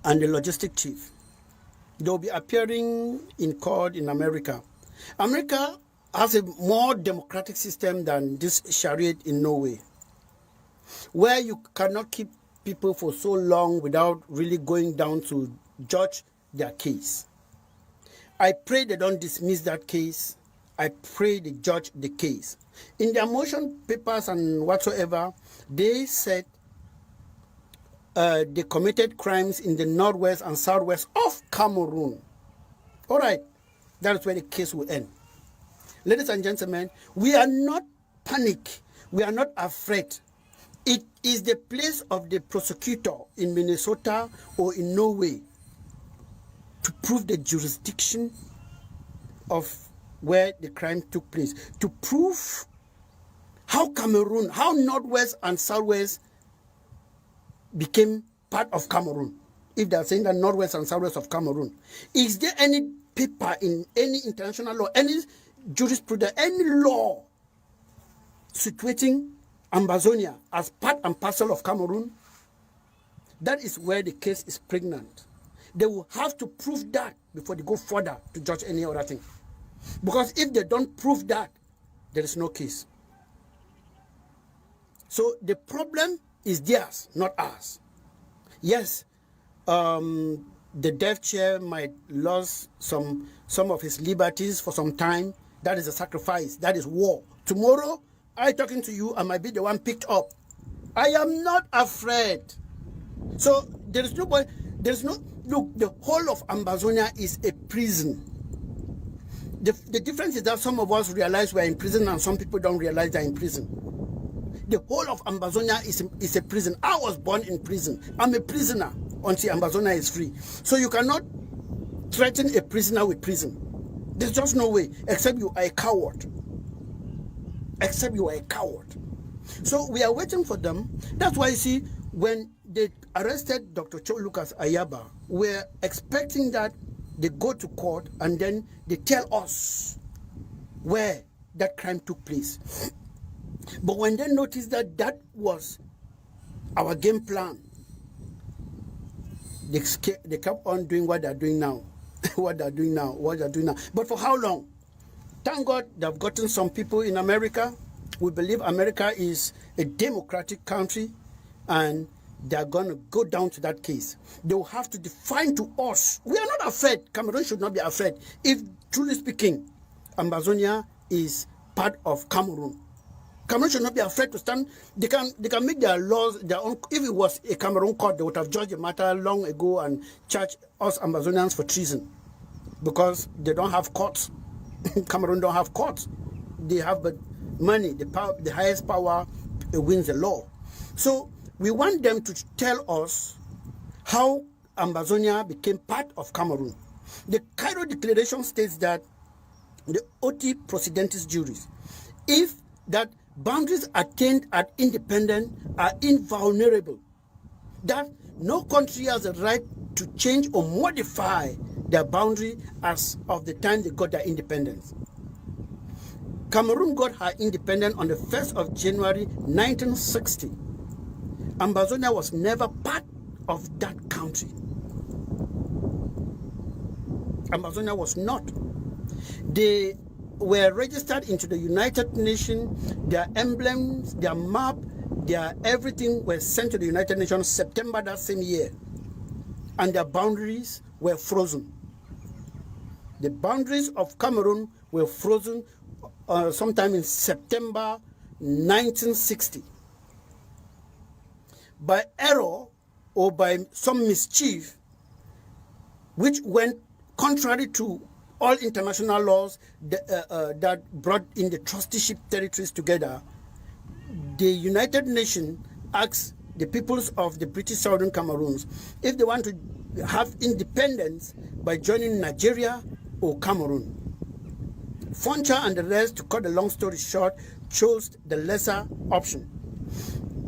logistic chief. They'll be appearing in court in America. America has a more democratic system than this chariot in Norway, where you cannot keep people for so long without really going down to judge their case. I pray they don't dismiss that case. I pray they judge the case. In their motion papers and whatsoever, they said they committed crimes in the northwest and southwest of Cameroon. All right, that's where the case will end. Ladies and gentlemen, we are not panic. We are not afraid. It is the place of the prosecutor in Minnesota or in Norway to prove the jurisdiction of where the crime took place, to prove how Cameroon, how Northwest and Southwest became part of Cameroon. If they are saying that Northwest and Southwest of Cameroon, is there any paper in any international law, any jurisprudence, any law situating Ambazonia as part and parcel of Cameroon? That is where the case is pregnant. They will have to prove that before they go further to judge any other thing. Because if they don't prove that, there is no case. So the problem is theirs, not ours. Yes, the deaf chair might lose some of his liberties for some time. That is a sacrifice. That is war. Tomorrow, I talking to you, I might be the one picked up. I am not afraid. So there is no, look, the whole of Ambazonia is a prison. The difference is that some of us realize we're in prison and some people don't realize they're in prison. The whole of Ambazonia is a prison. I was born in prison. I'm a prisoner until Ambazonia is free. So you cannot threaten a prisoner with prison. There's just no way, except you are a coward. Except you are a coward. So we are waiting for them. That's why you see, when they arrested Dr. Cho Lucas Ayaba, we're expecting that they go to court and then they tell us where that crime took place. But when they noticed that that was our game plan, they kept on doing what they're doing now. What they're doing now. But for how long? Thank God they've gotten some people in America. We believe America is a democratic country and they're going to go down to that case. They will have to define to us. We are not afraid. Cameroon should not be afraid. If, truly speaking, Ambazonia is part of Cameroon. Cameroon should not be afraid to stand. They can make their laws, their own. If it was a Cameroon court, they would have judged the matter long ago and charged us Ambazonians for treason. Because they don't have courts. Cameroon don't have courts. They have but money. The power, the highest power wins the law. So we want them to tell us how Ambazonia became part of Cameroon. The Cairo Declaration states that the oti procedentis juris, if that boundaries attained at independence are invulnerable, that no country has a right to change or modify their boundary as of the time they got their independence. Cameroon got her independence on the 1st of January 1960. Ambazonia was never part of that country. Ambazonia was not. They were registered into the United Nations. Their emblems, their map, their everything were sent to the United Nations September that same year. And their boundaries were frozen. The boundaries of Cameroon were frozen sometime in September 1960. By error or by some mischief, which went contrary to all international laws that brought in the trusteeship territories together, the United Nations asked the peoples of the British Southern Cameroons if they want to have independence by joining Nigeria or Cameroon. Foncha and the rest, to cut the long story short, chose the lesser option.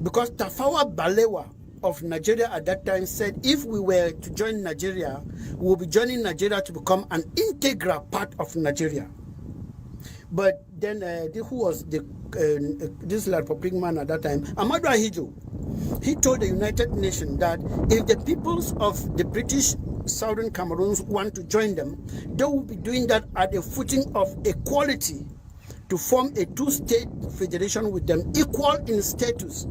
Because Tafawa Balewa of Nigeria at that time said if we were to join Nigeria, we will be joining Nigeria to become an integral part of Nigeria. But then who was this Republican man at that time, Amadou Ahidjo, he told the United Nations that if the peoples of the British Southern Cameroons want to join them, they will be doing that at a footing of equality to form a two-state federation with them, equal in status.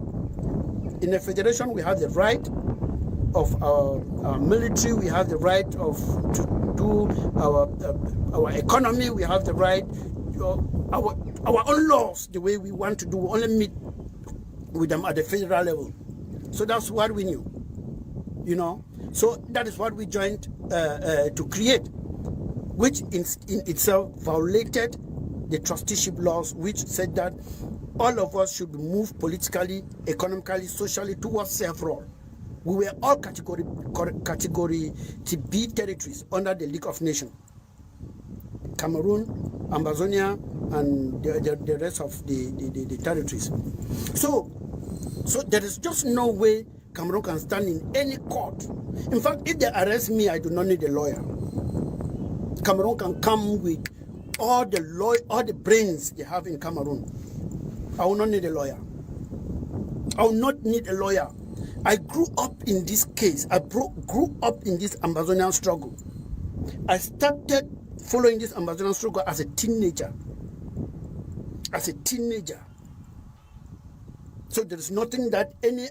In a federation, we have the right of our military, we have the right to do our economy, we have the right, our own laws, the way we want to do, we only meet with them at the federal level. So that's what we knew, you know. So that is what we joined to create, which in itself violated the trusteeship laws, which said that all of us should move politically, economically, socially towards self-rule. We were all category TB territories under the League of Nations. Cameroon, Ambazonia, and the rest of the territories. So there is just no way Cameroon can stand in any court. In fact, if they arrest me, I do not need a lawyer. Cameroon can come with all the brains they have in Cameroon. I will not need a lawyer. I will not need a lawyer. I grew up in this case. I grew up in this Ambazonian struggle. I started following this Ambazonian struggle as a teenager. So there is nothing that any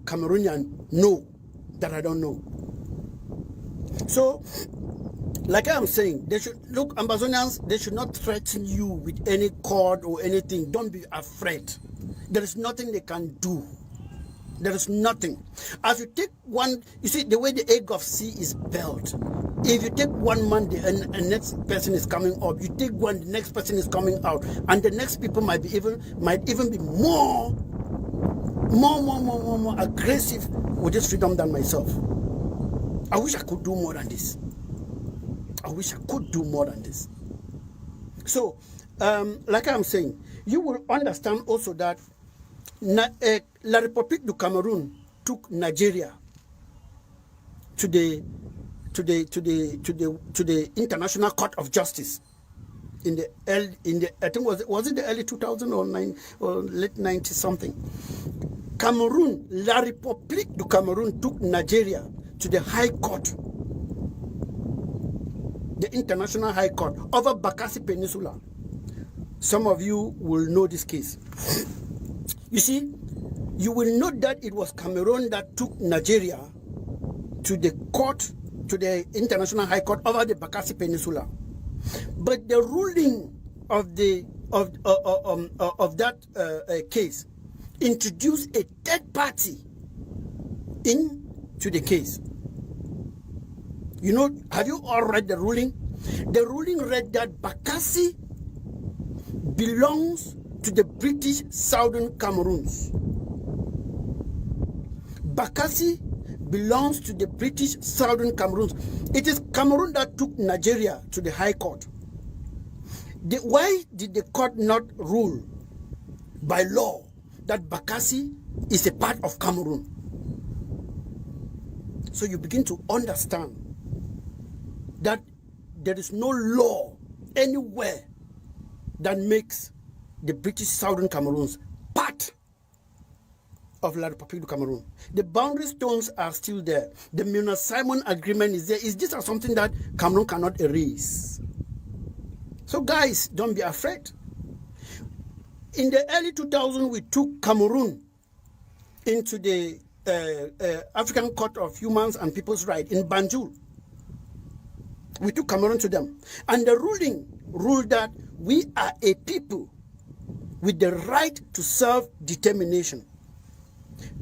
Cameroonian know that I don't know. So, like I'm saying, they should look, Ambazonians, they should not threaten you with any cord or anything. Don't be afraid. There is nothing they can do. There is nothing. As you take one, you see the way the egg of sea is built. If you take one man and the next person is coming up, you take one, the next person is coming out, and the next people might even be more aggressive with this freedom than myself. I wish I could do more than this. I wish I could do more than this. So, like I'm saying, you will understand also that La République du Cameroon took Nigeria to the International Court of Justice in the I think was it the early 2000 or late 90 something. Cameroon, La République du Cameroon took Nigeria to the High Court, the International High Court, over Bakassi Peninsula. Some of you will know this case. You see, you will note that it was Cameroon that took Nigeria to the court, to the International High Court over the Bakassi Peninsula. But the ruling of that case introduced a third party into the case. You know, have you all read the ruling? The ruling read that Bakassi belongs to the British Southern Cameroons. Bakassi belongs to the British Southern Cameroons. It is Cameroon that took Nigeria to the High Court. Why did the court not rule by law that Bakassi is a part of Cameroon? So you begin to understand that there is no law anywhere that makes the British Southern Cameroons part of La République du Cameroon. The boundary stones are still there. The Muna-Simon Agreement is there. Is this something that Cameroon cannot erase? So guys, don't be afraid. In the early 2000s, we took Cameroon into the African Court of Human and People's Rights in Banjul. We took Cameroon to them. And the ruling ruled that we are a people with the right to self-determination.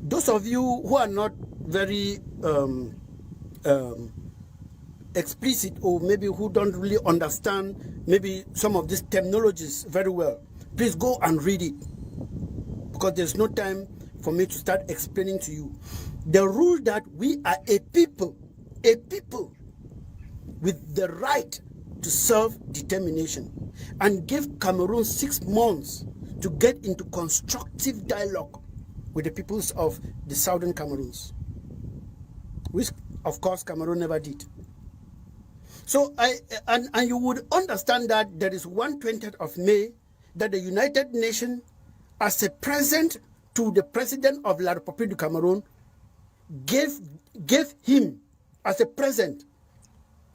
Those of you who are not very explicit, or maybe who don't really understand maybe some of these terminologies very well, please go and read it, because there's no time for me to start explaining to you. The rule that we are a people with the right to self-determination, and give Cameroon 6 months to get into constructive dialogue with the peoples of the Southern Cameroons, which of course Cameroon never did. So and you would understand that there is 1/20th of May that the United Nations, as a present to the president of La République du Cameroon, gave him as a present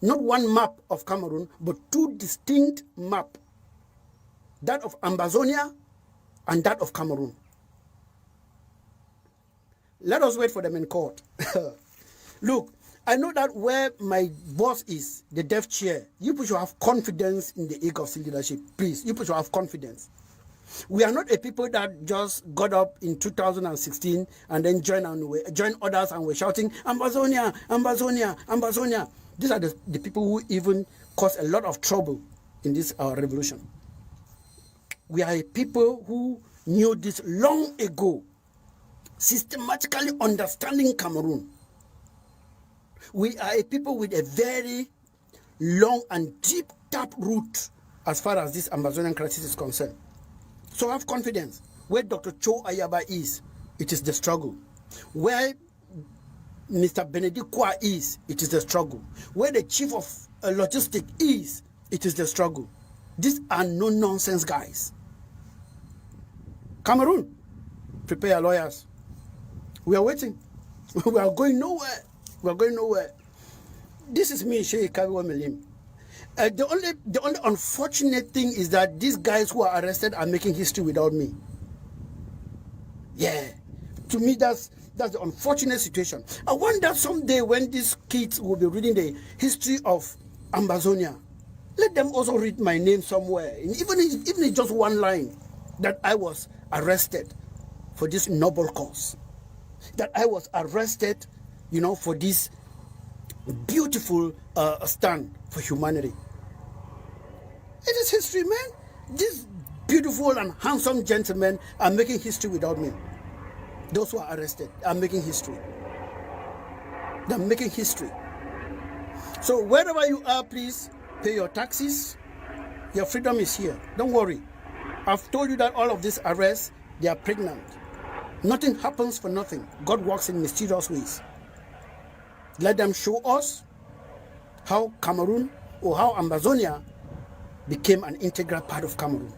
not one map of Cameroon, but 2 distinct maps, that of Ambazonia and that of Cameroon. Let us wait for them in court. Look, I know that where my boss is, the deaf chair, you should have confidence in the ego of leadership. Please, you should have confidence. We are not a people that just got up in 2016 and then joined others and were shouting, Ambazonia, Ambazonia, Ambazonia. These are the people who even caused a lot of trouble in this revolution. We are a people who knew this long ago, systematically understanding Cameroon. We are a people with a very long and deep tap root as far as this Ambazonian crisis is concerned. So have confidence. Where Dr. Cho Ayaba is, it is the struggle. Where Mr. Benedict Kwa is, it is the struggle. Where the chief of logistics is, it is the struggle. These are no nonsense guys. Cameroon, prepare your lawyers. We are waiting. We are going nowhere. We are going nowhere. This is me, Shey Kaavi. The only unfortunate thing is that these guys who are arrested are making history without me. Yeah. To me, that's That's the unfortunate situation. I wonder someday when these kids will be reading the history of Ambazonia, let them also read my name somewhere, even in just one line, that I was arrested for this noble cause, that I was arrested, for this beautiful stand for humanity. It is history, man. These beautiful and handsome gentlemen are making history without me. Those who are arrested are making history. They're making history. So wherever you are, please pay your taxes. Your freedom is here. Don't worry. I've told you that all of these arrests, they are pregnant. Nothing happens for nothing. God works in mysterious ways. Let them show us how Cameroon or how Ambazonia became an integral part of Cameroon.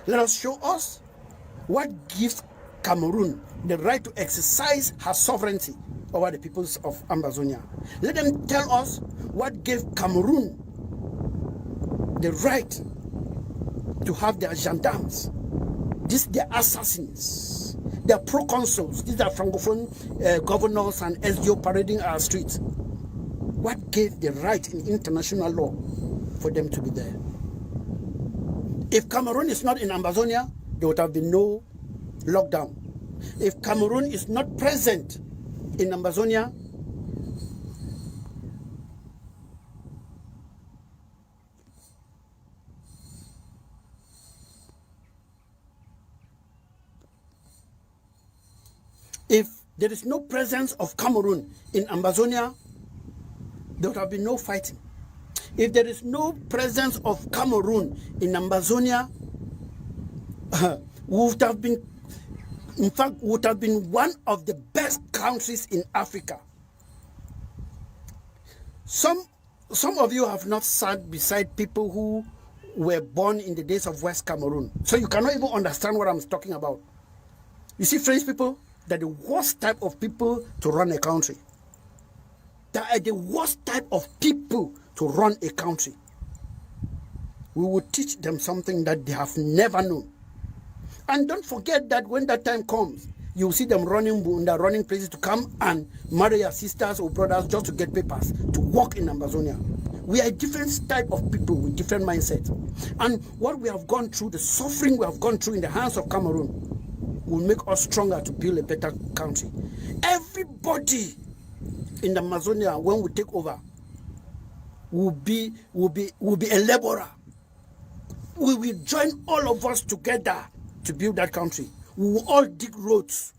Let us show us what gives Cameroon the right to exercise her sovereignty over the peoples of Ambazonia. Let them tell us what gave Cameroon the right to have their gendarmes, their assassins, their proconsuls, these are francophone governors and SDO parading our streets. What gave the right in international law for them to be there? If Cameroon is not in Ambazonia, there would have been no lockdown. If Cameroon is not present in Ambazonia, if there is no presence of Cameroon in Ambazonia, there would have been no fighting. If there is no presence of Cameroon in Ambazonia, would have been one of the best countries in Africa. Some of you have not sat beside people who were born in the days of West Cameroon, so you cannot even understand what I'm talking about. You see, French people, they're the worst type of people to run a country. They are the worst type of people to run a country. We will teach them something that they have never known. And don't forget that when that time comes, you will see them running places to come and marry your sisters or brothers just to get papers, to work in Ambazonia. We are a different type of people with different mindsets. And what we have gone through, the suffering we have gone through in the hands of Cameroon, will make us stronger to build a better country. Everybody in the Amazonia, when we take over, will be a laborer. We will join all of us together to build that country. We will all dig roads.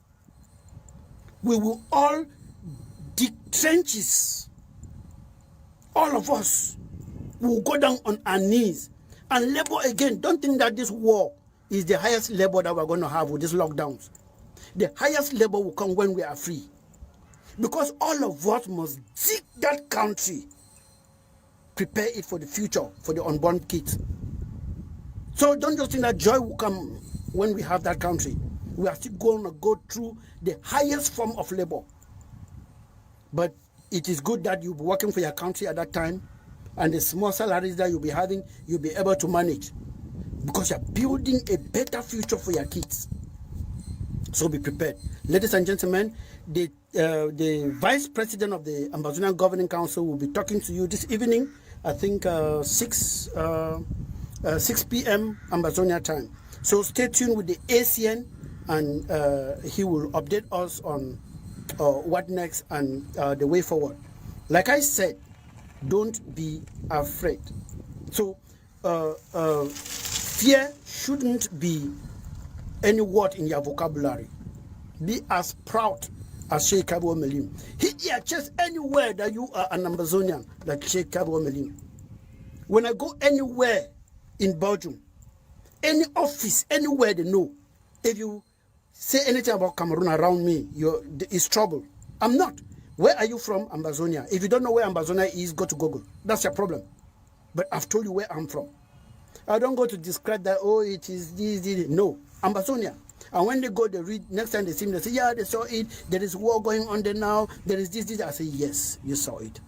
We will all dig trenches. All of us will go down on our knees and labor again. Don't think that this war is the highest labor that we're going to have with these lockdowns. The highest labor will come when we are free. Because all of us must dig that country, prepare it for the future, for the unborn kids. So don't just think that joy will come when we have that country. We are still going to go through the highest form of labor. But it is good that you'll be working for your country at that time, and the small salaries that you'll be having, you'll be able to manage, because you're building a better future for your kids. So be prepared. Ladies and gentlemen, the Vice President of the Ambazonian Governing Council will be talking to you this evening, I think 6 p.m. Ambazonia time. So stay tuned with the ACN, and he will update us on what next and the way forward. Like I said, don't be afraid. So fear shouldn't be any word in your vocabulary. Be as proud as Shey Kaavi. Hit your chest anywhere that you are an Ambazonian, like Shey Kaavi. When I go anywhere in Belgium, any office, anywhere they know, if you say anything about Cameroon around me, it's trouble. I'm not. Where are you from? Ambazonia. If you don't know where Ambazonia is, go to Google. That's your problem. But I've told you where I'm from. I don't go to describe that, oh, it is this. No, Ambazonia. And when they go, they read, next time they see me, they say, yeah, they saw it. There is war going on there now. There is this. I say, yes, you saw it.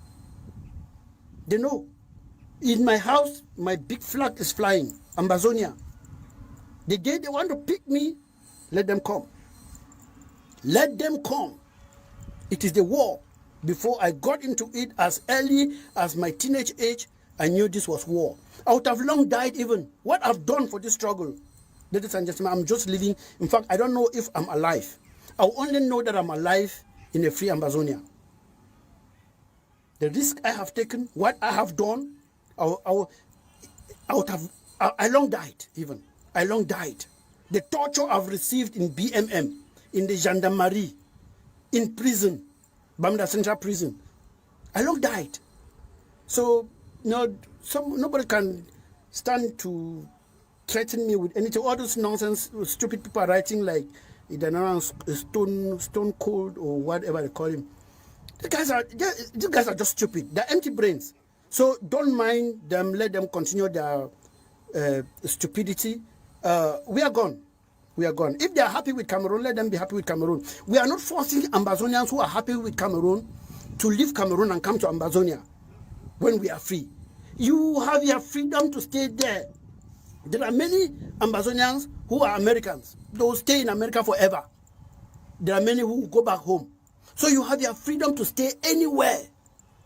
They know. In my house, my big flag is flying. Ambazonia. The day they want to pick me, let them come. Let them come. It is the war. Before I got into it as early as my teenage age, I knew this was war. I would have long died even. What I've done for this struggle, ladies and gentlemen, I'm just living. In fact, I don't know if I'm alive. I will only know that I'm alive in a free Ambazonia. The risk I have taken, what I have done, I long died even. I long died. The torture I've received in BMM, in the gendarmerie, in prison, Bamda Central Prison, I long died. So, nobody can stand to threaten me with anything. All those nonsense, stupid people are writing like Stone Cold or whatever they call him. These guys are just stupid. They're empty brains. So don't mind them. Let them continue their stupidity. We are gone. We are gone. If they are happy with Cameroon, let them be happy with Cameroon. We are not forcing Ambazonians who are happy with Cameroon to leave Cameroon and come to Ambazonia when we are free. You have your freedom to stay there. There are many Ambazonians who are Americans. They will stay in America forever. There are many who will go back home. So you have your freedom to stay anywhere.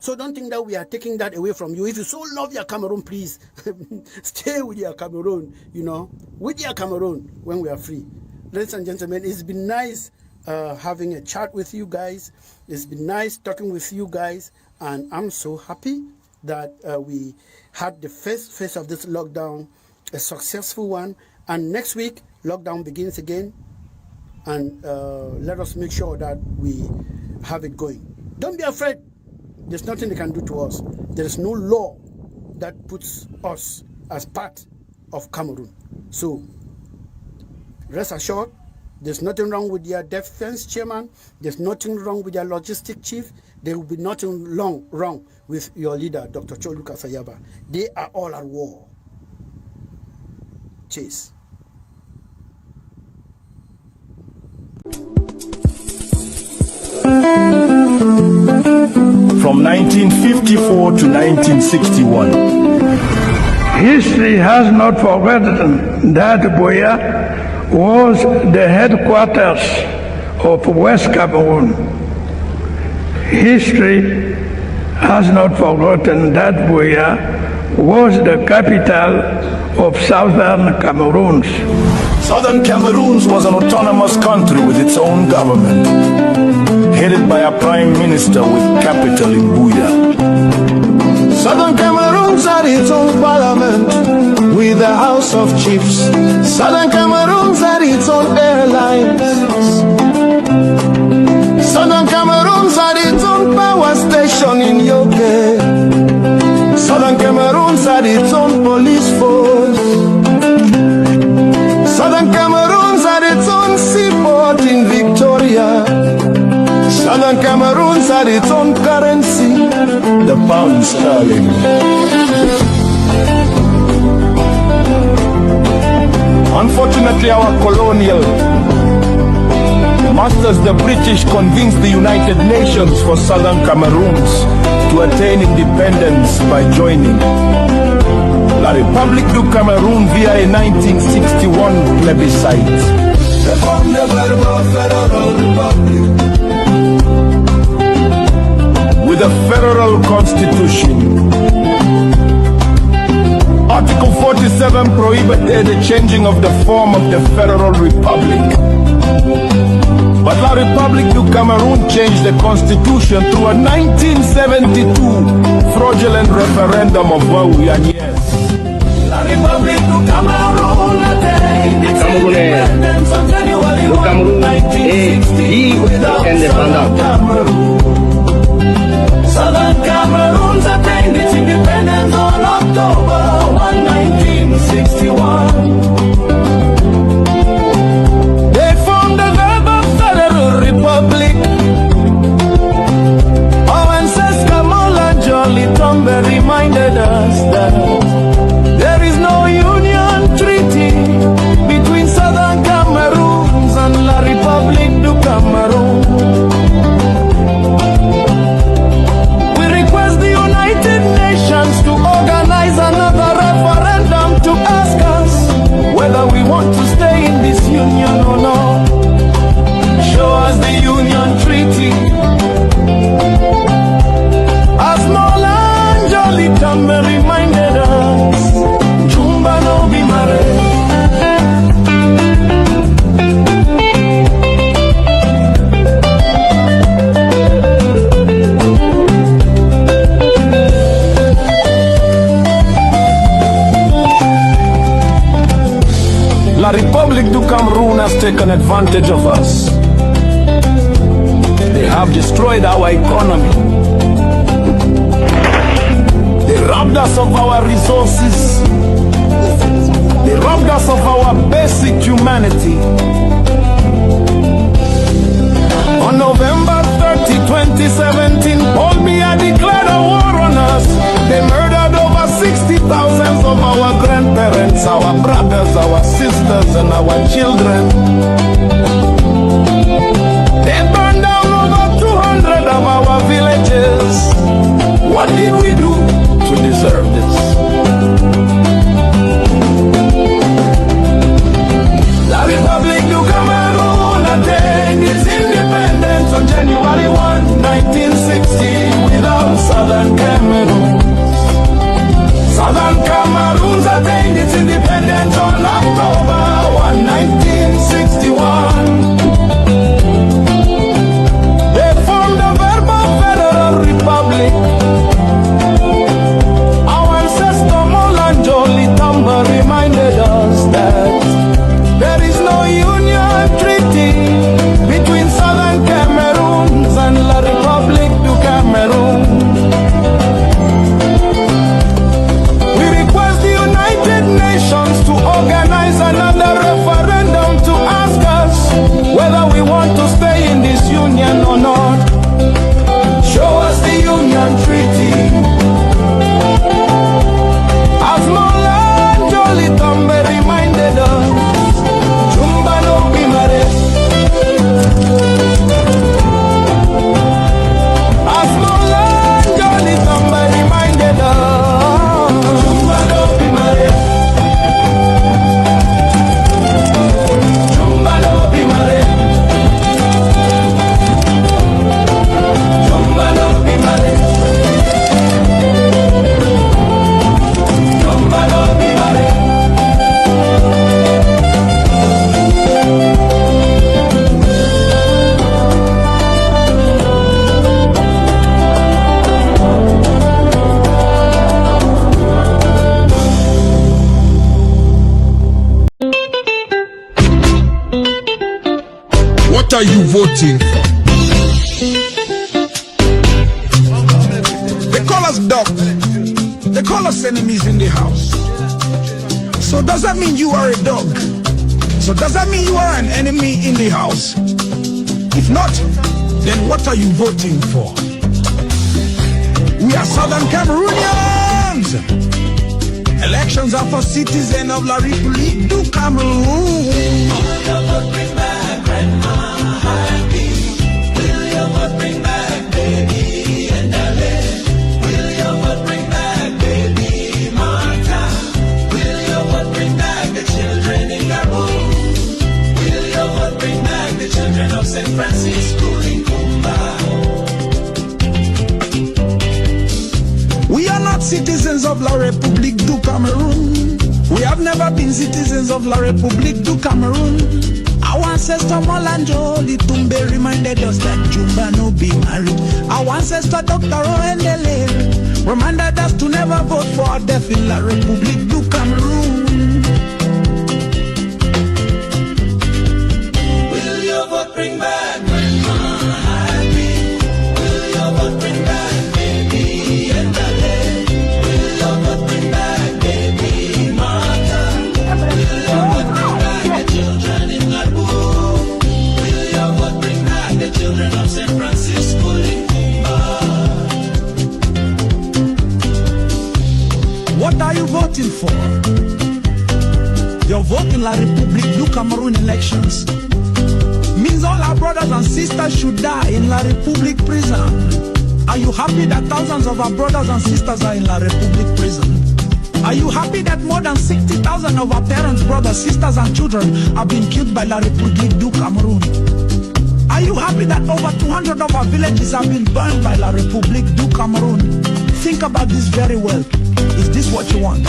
So don't think that we are taking that away from you. If you so love your Cameroon, please stay with your Cameroon, with your Cameroon when we are free. Ladies and gentlemen, it's been nice having a chat with you guys. It's been nice talking with you guys. And I'm so happy that we had the first phase of this lockdown, a successful one. And next week, lockdown begins again. And let us make sure that we have it going. Don't be afraid. There's nothing they can do to us. There is no law that puts us as part of Cameroon. So rest assured, there's nothing wrong with your defense chairman. There's nothing wrong with your logistic chief. There will be nothing wrong with your leader, Dr. Choluka Sayaba. They are all at war. Cheers. From 1954 to 1961. History has not forgotten that Buea was the headquarters of West Cameroon. History has not forgotten that Buea was the capital of Southern Cameroon. Southern Cameroon was an autonomous country with its own government, headed by a prime minister with capital in Buea. Southern Cameroon had its own parliament with the House of Chiefs. Southern Cameroon had its own airlines. Southern Cameroon had its own power station in Yoke. Southern Cameroon had its own police force. Southern Cameroon had its own seaport in Victoria. Southern Cameroon had its own currency, the pound sterling. Unfortunately, our colonial masters, the British, convinced the United Nations for Southern Cameroons to attain independence by joining La République du Cameroun via a 1961 plebiscite. With a federal constitution. Article 47 prohibited the changing of the form of the federal republic. But La République du Cameroun changed the constitution through a 1972 fraudulent referendum of oui and yes. La République du Cameroun attained its independence on January 1, 1960 without Southern Cameroon. Southern Cameroon attained its independence on October 1, 1961. They formed a global federal republic. Our ancestors Kamal and Jolly Tombe reminded us that there is no union treaty between Southern Cameroon and La République du Cameroun. Republic du Cameroon has taken advantage of us. They have destroyed our economy. They robbed us of our resources. They robbed us of our basic humanity. On November 30, 2017, Paul Biya declared a war on us. They murdered over 60,000 of our grandparents, our brothers, our sisters, and our children. They burned down over 200 of our villages. What did we do to deserve this? La Republic du Cameroon attained its independence on January 1, 1960, without Southern Cameroon. Southern Cameroon attained its independence on October 1, 1961. They formed a verbal federal republic. Our ancestor Molanjo Litamba reminded us that there is no union treaty between Southern Cameroon and La Republic du Cameroon. We request the United Nations to organize another referendum to ask us whether we want to stay in this union or not. Show us the union treaty. As Molanjo Litambe reminded us, Jumba no Bimare. As Molanjo Litambe reminded us, Jumba no Bimare. Jumba no Bimare. Jumba no Bimare. Jumba no Bimare. What are you voting for? They call us dog. They call us enemies in the house. So does that mean you are a dog? So does that mean you are an enemy in the house? If not, then what are you voting for? We are Southern Cameroonians. Elections are for citizens of La République du Cameroon. We are not citizens of La République du Cameroon. We have never been citizens of La République du Cameroon. Our ancestor Molanjo Litumbe reminded us that Jumba no be married. Our ancestor Dr. Oendele reminded us to never vote for death in La République du Cameroon. Will your vote bring back Grandma happy? Will your vote bring back baby and Dale? Will your vote bring back baby Martha? Will your vote bring back the children in Labu? Will your vote bring back the children of St. Francisco Likumba? What are you voting for? Your vote in La République du Cameroon elections means all our brothers and sisters should die in La République prison. Are you happy that thousands of our brothers and sisters are in La République prison? Are you happy that more than 60,000 of our parents, brothers, sisters and children have been killed by La République du Cameroon? Are you happy that over 200 of our villages have been burned by La République du Cameroon? Think about this very well. Is this what you want?